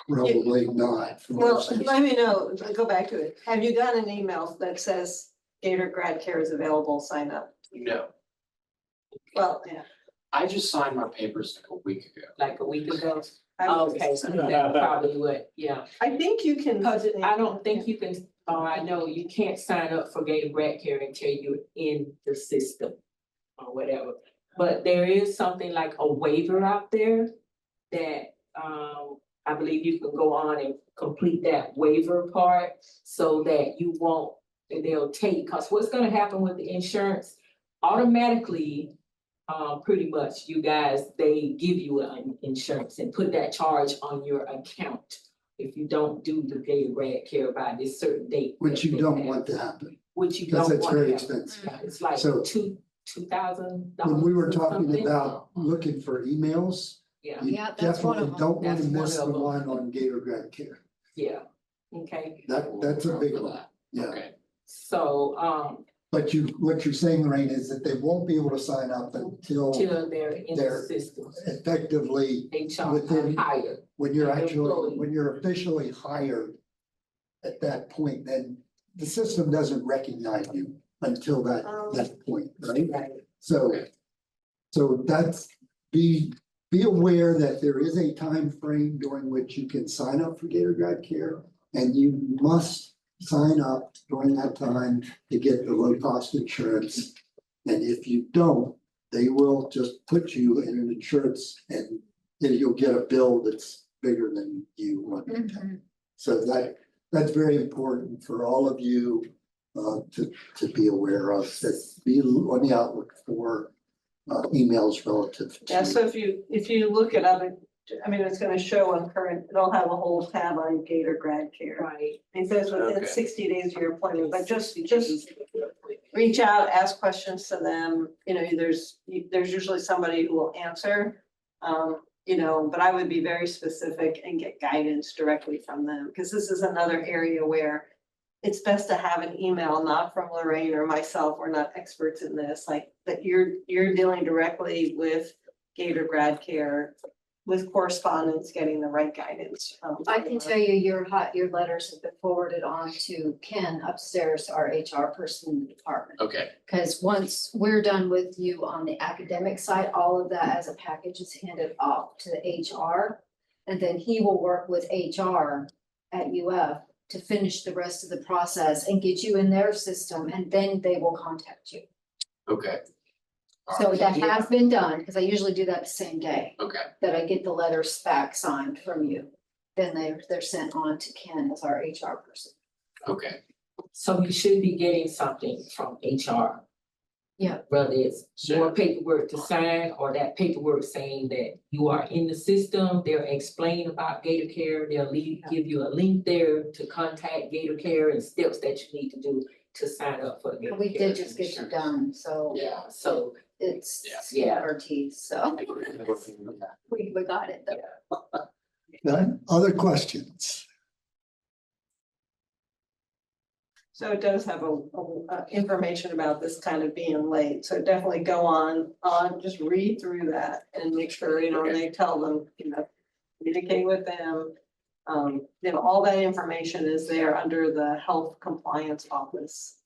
Speaker 1: Probably not.
Speaker 10: Well, let me know, go back to it. Have you gotten an email that says Gator Grad Care is available, sign up?
Speaker 11: No,
Speaker 10: Well, yeah.
Speaker 11: I just signed my papers like a week ago.
Speaker 6: Like a week ago?
Speaker 10: I
Speaker 6: Okay, so that's probably what, yeah.
Speaker 10: I think you can.
Speaker 6: I don't think you can, I know you can't sign up for Gator Grad Care until you're in the system or whatever. But there is something like a waiver out there that, I believe you can go on and complete that waiver part so that you won't, they'll take, because what's gonna happen with the insurance, automatically, pretty much you guys, they give you an insurance and put that charge on your account if you don't do the Gator Grad Care by this certain date.
Speaker 1: Which you don't want to happen.
Speaker 6: Which you
Speaker 1: Because
Speaker 6: don't
Speaker 1: that's
Speaker 6: want.
Speaker 1: very
Speaker 6: to
Speaker 1: expensive.
Speaker 6: happen. It's like
Speaker 1: So-
Speaker 6: $2,000.
Speaker 1: When we were
Speaker 6: or
Speaker 1: talking
Speaker 6: something.
Speaker 1: about looking for emails,
Speaker 6: Yeah,
Speaker 1: you
Speaker 13: Yeah, that's one of
Speaker 1: definitely
Speaker 13: them.
Speaker 1: don't want
Speaker 6: That's
Speaker 1: to
Speaker 6: one
Speaker 1: miss
Speaker 6: of
Speaker 1: the
Speaker 6: them.
Speaker 1: one on Gator Grad Care.
Speaker 6: yeah, okay,
Speaker 1: That's a big one. Yeah.
Speaker 11: Okay,
Speaker 6: so,
Speaker 1: But what you're saying, Lorraine, is that they won't be able to sign up until
Speaker 6: till they're in the
Speaker 1: They're-
Speaker 6: system,
Speaker 1: effectively,
Speaker 6: HR
Speaker 1: within-
Speaker 6: higher.
Speaker 1: when you're
Speaker 6: They're
Speaker 1: actually,
Speaker 6: employed.
Speaker 1: when you're officially hired at that point, then the system doesn't recognize you until that point, right?
Speaker 6: Right.
Speaker 1: So that's, be aware that there is a time frame during which you can sign up for Gator Grad Care. And you must sign up during that time to get the low cost insurance. And if you don't, they will just put you in an insurance and then you'll get a bill that's bigger than you want. So that's very important for all of you to be aware of, that be on the outlook for emails relative to.
Speaker 10: Yeah, so if you look at other, I mean, it's gonna show on current, it'll have a whole tab on Gator Grad Care.
Speaker 6: Right.
Speaker 10: It says within
Speaker 11: Okay.
Speaker 10: 60 days of your appointment, but just reach out, ask questions to them, you know, there's usually somebody who will answer. You know, but I would be very specific and get guidance directly from them, because this is another area where it's best to have an email, not from Lorraine or myself, we're not experts in this, like, that you're dealing directly with Gator Grad Care, with correspondence, getting the right guidance.
Speaker 13: I can tell you your letters have been forwarded on to Ken upstairs, our HR person in the department.
Speaker 11: Okay,
Speaker 13: Because once we're done with you on the academic side, all of that as a package is handed off to the HR. And then he will work with HR at UF to finish the rest of the process and get you in their system, and then they will contact you.
Speaker 11: okay.
Speaker 13: So that has been done, because I usually do that the same day
Speaker 11: Okay,
Speaker 13: that I get the letters back signed from you. Then they're sent on to Ken as our HR person.
Speaker 11: okay.
Speaker 6: So you should be getting something from HR.
Speaker 13: Yeah.
Speaker 6: Whether it's more paperwork to sign or that paperwork saying that you are in the system, they'll explain about Gator Care, they'll give you a link there to contact Gator Care and steps that you need to do to sign up for Gator Care.
Speaker 13: We did just get you done, so.
Speaker 6: Yeah, so
Speaker 13: It's
Speaker 6: Yeah.
Speaker 13: our teeth, so we got it though.
Speaker 1: None? Other questions?
Speaker 10: So it does have a information about this kind of being late, so definitely go on, just read through that and make sure, you know, they tell them, you know, communicate with them. You know, all that information is there under the health compliance office.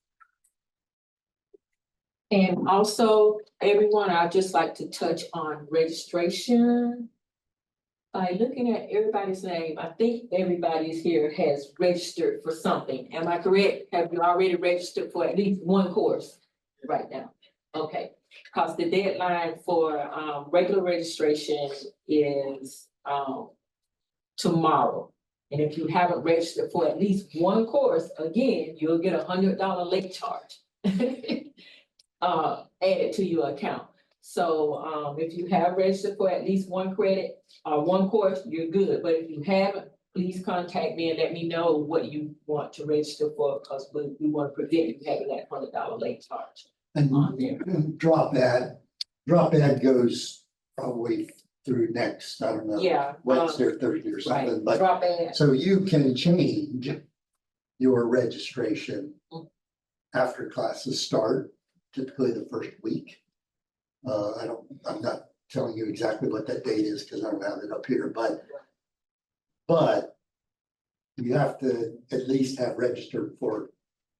Speaker 6: And also, everyone, I'd just like to touch on registration. By looking at everybody's name, I think everybody's here has registered for something. Am I correct? Have you already registered for at least one course right now? Okay, because the deadline for regular registration is tomorrow. And if you haven't registered for at least one course, again, you'll get $100 late charge. Added to your account. So if you have registered for at least one credit or one course, you're good. But if you haven't, please contact me and let me know what you want to register for, because we want to prevent you having that $100 late charge.
Speaker 1: And drop ad goes probably through next, I don't know.
Speaker 6: Yeah,
Speaker 1: Wednesday or Thursday or something,
Speaker 6: Right,
Speaker 1: but
Speaker 6: drop ad.
Speaker 1: so you can change your registration after classes start, typically the first week. I'm not telling you exactly what that date is because I don't have it up here, but you have to at least have registered for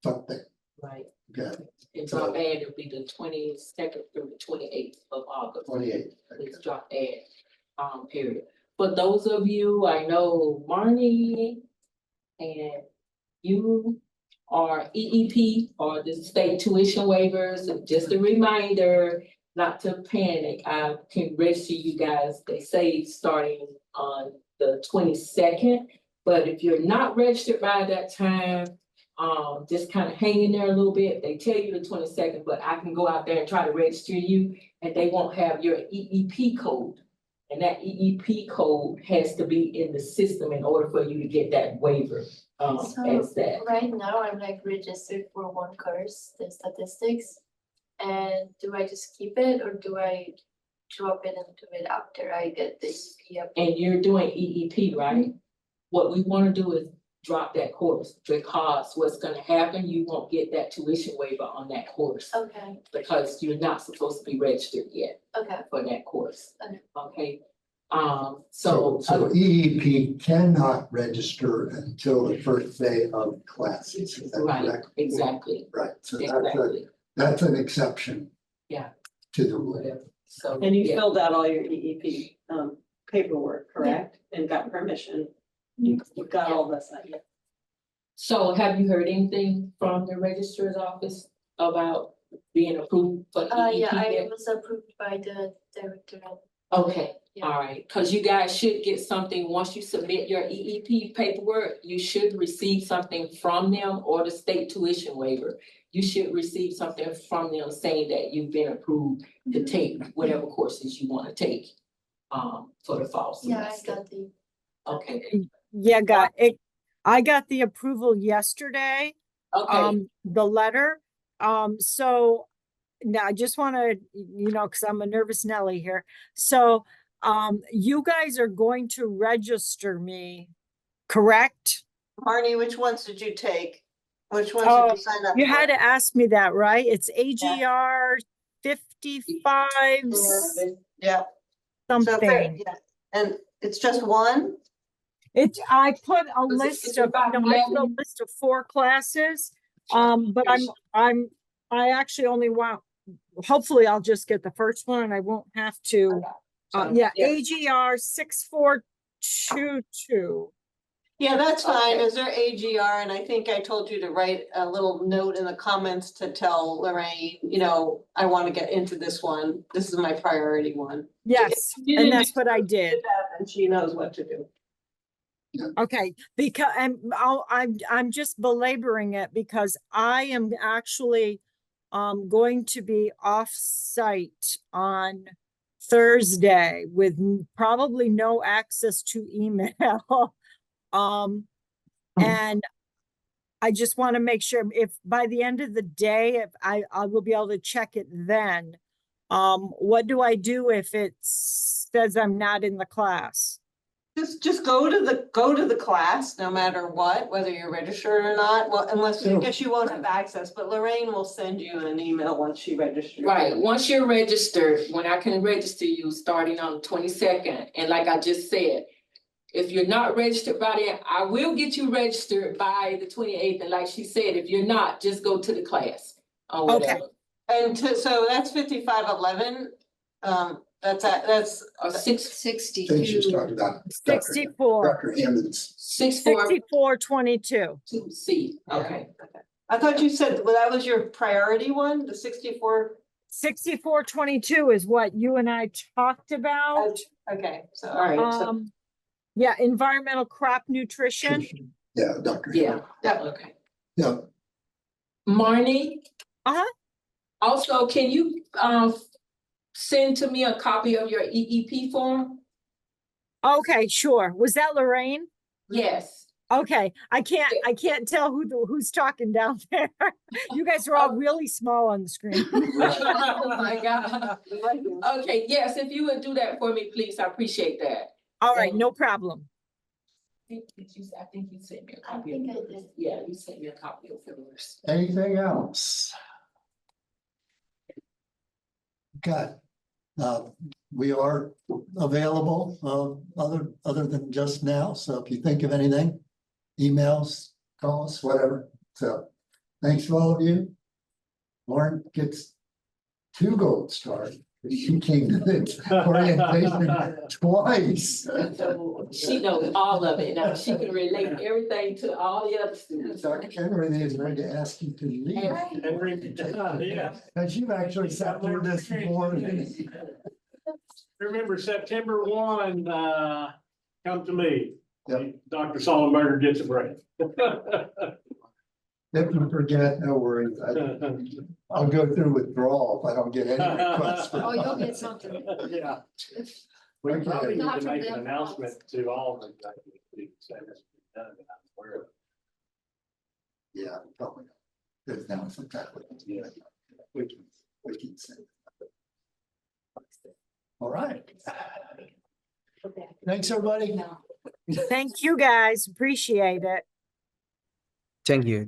Speaker 1: something.
Speaker 6: Right.
Speaker 1: Okay.
Speaker 6: And drop ad will be the 22nd through the 28th of August.
Speaker 1: 28th.
Speaker 6: It's drop ad, period. For those of you, I know Marnie and you are EEP or the state tuition waivers. Just a reminder not to panic. I can register you guys, they say starting on the 22nd. But if you're not registered by that time, just kind of hang in there a little bit. They tell you the 22nd, but I can go out there and try to register you and they won't have your EEP code. And that EEP code has to be in the system in order for you to get that waiver. As that.
Speaker 9: Right now, I'm like registered for one course, the statistics. And do I just keep it or do I drop it into it after I get the EEP?
Speaker 6: And you're doing EEP, right? What we want to do is drop that course, because what's gonna happen, you won't get that tuition waiver on that course.
Speaker 9: Okay,
Speaker 6: Because you're not supposed to be registered yet
Speaker 9: okay.
Speaker 6: for that course,
Speaker 9: Okay.
Speaker 6: okay?
Speaker 1: So EEP cannot register until the first day of classes, is that
Speaker 6: Right,
Speaker 1: correct?
Speaker 6: exactly,
Speaker 1: Right, so
Speaker 6: exactly,
Speaker 1: that's an exception.
Speaker 6: Yeah.
Speaker 1: To the rule.
Speaker 6: whatever, so.
Speaker 10: And you
Speaker 6: yeah.
Speaker 10: filled out all your EEP paperwork, correct? And got permission. You've got all this, yeah.
Speaker 6: So have you heard anything from the registrar's office about being approved for EEP?
Speaker 9: Yeah, I
Speaker 6: yet?
Speaker 9: was approved by the director.
Speaker 6: Okay,
Speaker 9: Yeah.
Speaker 6: all right, because you guys should get something, once you submit your EEP paperwork, you should receive something from them or the state tuition waiver. you should receive something from them saying that you've been approved to take whatever courses you want to take for the fall
Speaker 9: Yeah, I
Speaker 6: semester.
Speaker 9: got the.
Speaker 6: Okay,
Speaker 2: Yeah, got it. I got the approval yesterday,
Speaker 6: okay,
Speaker 2: the letter. So now I just want to, because I'm a nervous Nelly here. So, you guys are going to register me, correct?
Speaker 10: Marnie, which ones did you take? Which ones
Speaker 2: Oh,
Speaker 10: did you sign up
Speaker 2: you
Speaker 10: for?
Speaker 2: had to ask me that, right? It's AGR 55
Speaker 10: Yeah.
Speaker 2: something.
Speaker 10: Yeah, and it's just one?
Speaker 2: I put a
Speaker 6: Was it
Speaker 2: list of,
Speaker 6: 55,
Speaker 2: I put a
Speaker 6: 11?
Speaker 2: list of 4 classes. But I actually only want, hopefully I'll just get the first one and I won't have to. Yeah, AGR 6422.
Speaker 10: Yeah, that's fine.
Speaker 6: Okay.
Speaker 10: Is there AGR? And I think I told you to write a little note in the comments to tell Lorraine, I want to get into this one. This is my priority one.
Speaker 2: Yes, and that's what I did.
Speaker 10: And she knows what to do.
Speaker 2: Okay, because I'm just belaboring it because I am actually going to be off-site on Thursday with probably no access to email. And I just want to make sure if by the end of the day, if I will be able to check it then. What do I do if it says I'm not in the class?
Speaker 10: Just go to the class, no matter what, whether you're registered or not. Well, unless, I guess you won't have access, but Lorraine will send you an email once she registers.
Speaker 6: Right, once you're registered, when I can register you starting on the 22nd, and like I just said, if you're not registered by then, I will get you registered by the 28th, and like she said, if you're not, just go to the class or whatever.
Speaker 10: And so that's 5511. That's
Speaker 6: 660.
Speaker 1: Things you started on.
Speaker 2: 64.
Speaker 1: Dr. Hammond's.
Speaker 2: 6422.
Speaker 6: C, okay.
Speaker 10: I thought you said, well, that was your priority one, the 64.
Speaker 2: 6422 is what you and I talked about.
Speaker 10: Okay, so, all right. So,
Speaker 2: Yeah, environmental crop nutrition.
Speaker 1: Yeah, Dr.
Speaker 6: Yeah,
Speaker 1: Hammond.
Speaker 6: okay.
Speaker 1: Yeah,
Speaker 6: Marnie?
Speaker 2: Uh-huh.
Speaker 6: Also, can you send to me a copy of your EEP form?
Speaker 2: Okay, sure. Was that Lorraine?
Speaker 6: Yes.
Speaker 2: Okay, I can't tell who's talking down there. You guys are all really small on the screen.
Speaker 6: Oh my God. Okay, yes, if you would do that for me, please, I appreciate that.
Speaker 2: All right, no problem.
Speaker 6: I think you sent me a copy of yours. Yeah, you sent me a copy of yours.
Speaker 1: anything else? Okay. We are available, other than just now, so if you think of anything, emails, calls, whatever. So, thanks to all of you. Lauren gets 2 gold stars. She came to the orientation twice.
Speaker 6: She knows all of it now. She can relate everything to all the other students.
Speaker 1: Dr. Henry is ready to ask you to leave.
Speaker 12: Yeah.
Speaker 1: Because you actually sat through this morning.
Speaker 12: Remember, September 1, come to me.
Speaker 1: Yep.
Speaker 12: Dr. Sollenberger gets a break.
Speaker 1: If you forget, no worries. I'll go through withdrawal if I don't get any requests. for-
Speaker 13: Oh, you'll get something.
Speaker 12: Yeah. We probably need
Speaker 13: Not
Speaker 12: to
Speaker 13: from
Speaker 12: make an
Speaker 13: them.
Speaker 12: announcement to all the executive leaders saying this will be done, and I'm aware of it.
Speaker 1: Yeah, probably. Because now it's exactly.
Speaker 12: Yeah.
Speaker 1: We can say. All right. Thanks, everybody.
Speaker 2: Thank you guys. Appreciate it.
Speaker 15: Thank you.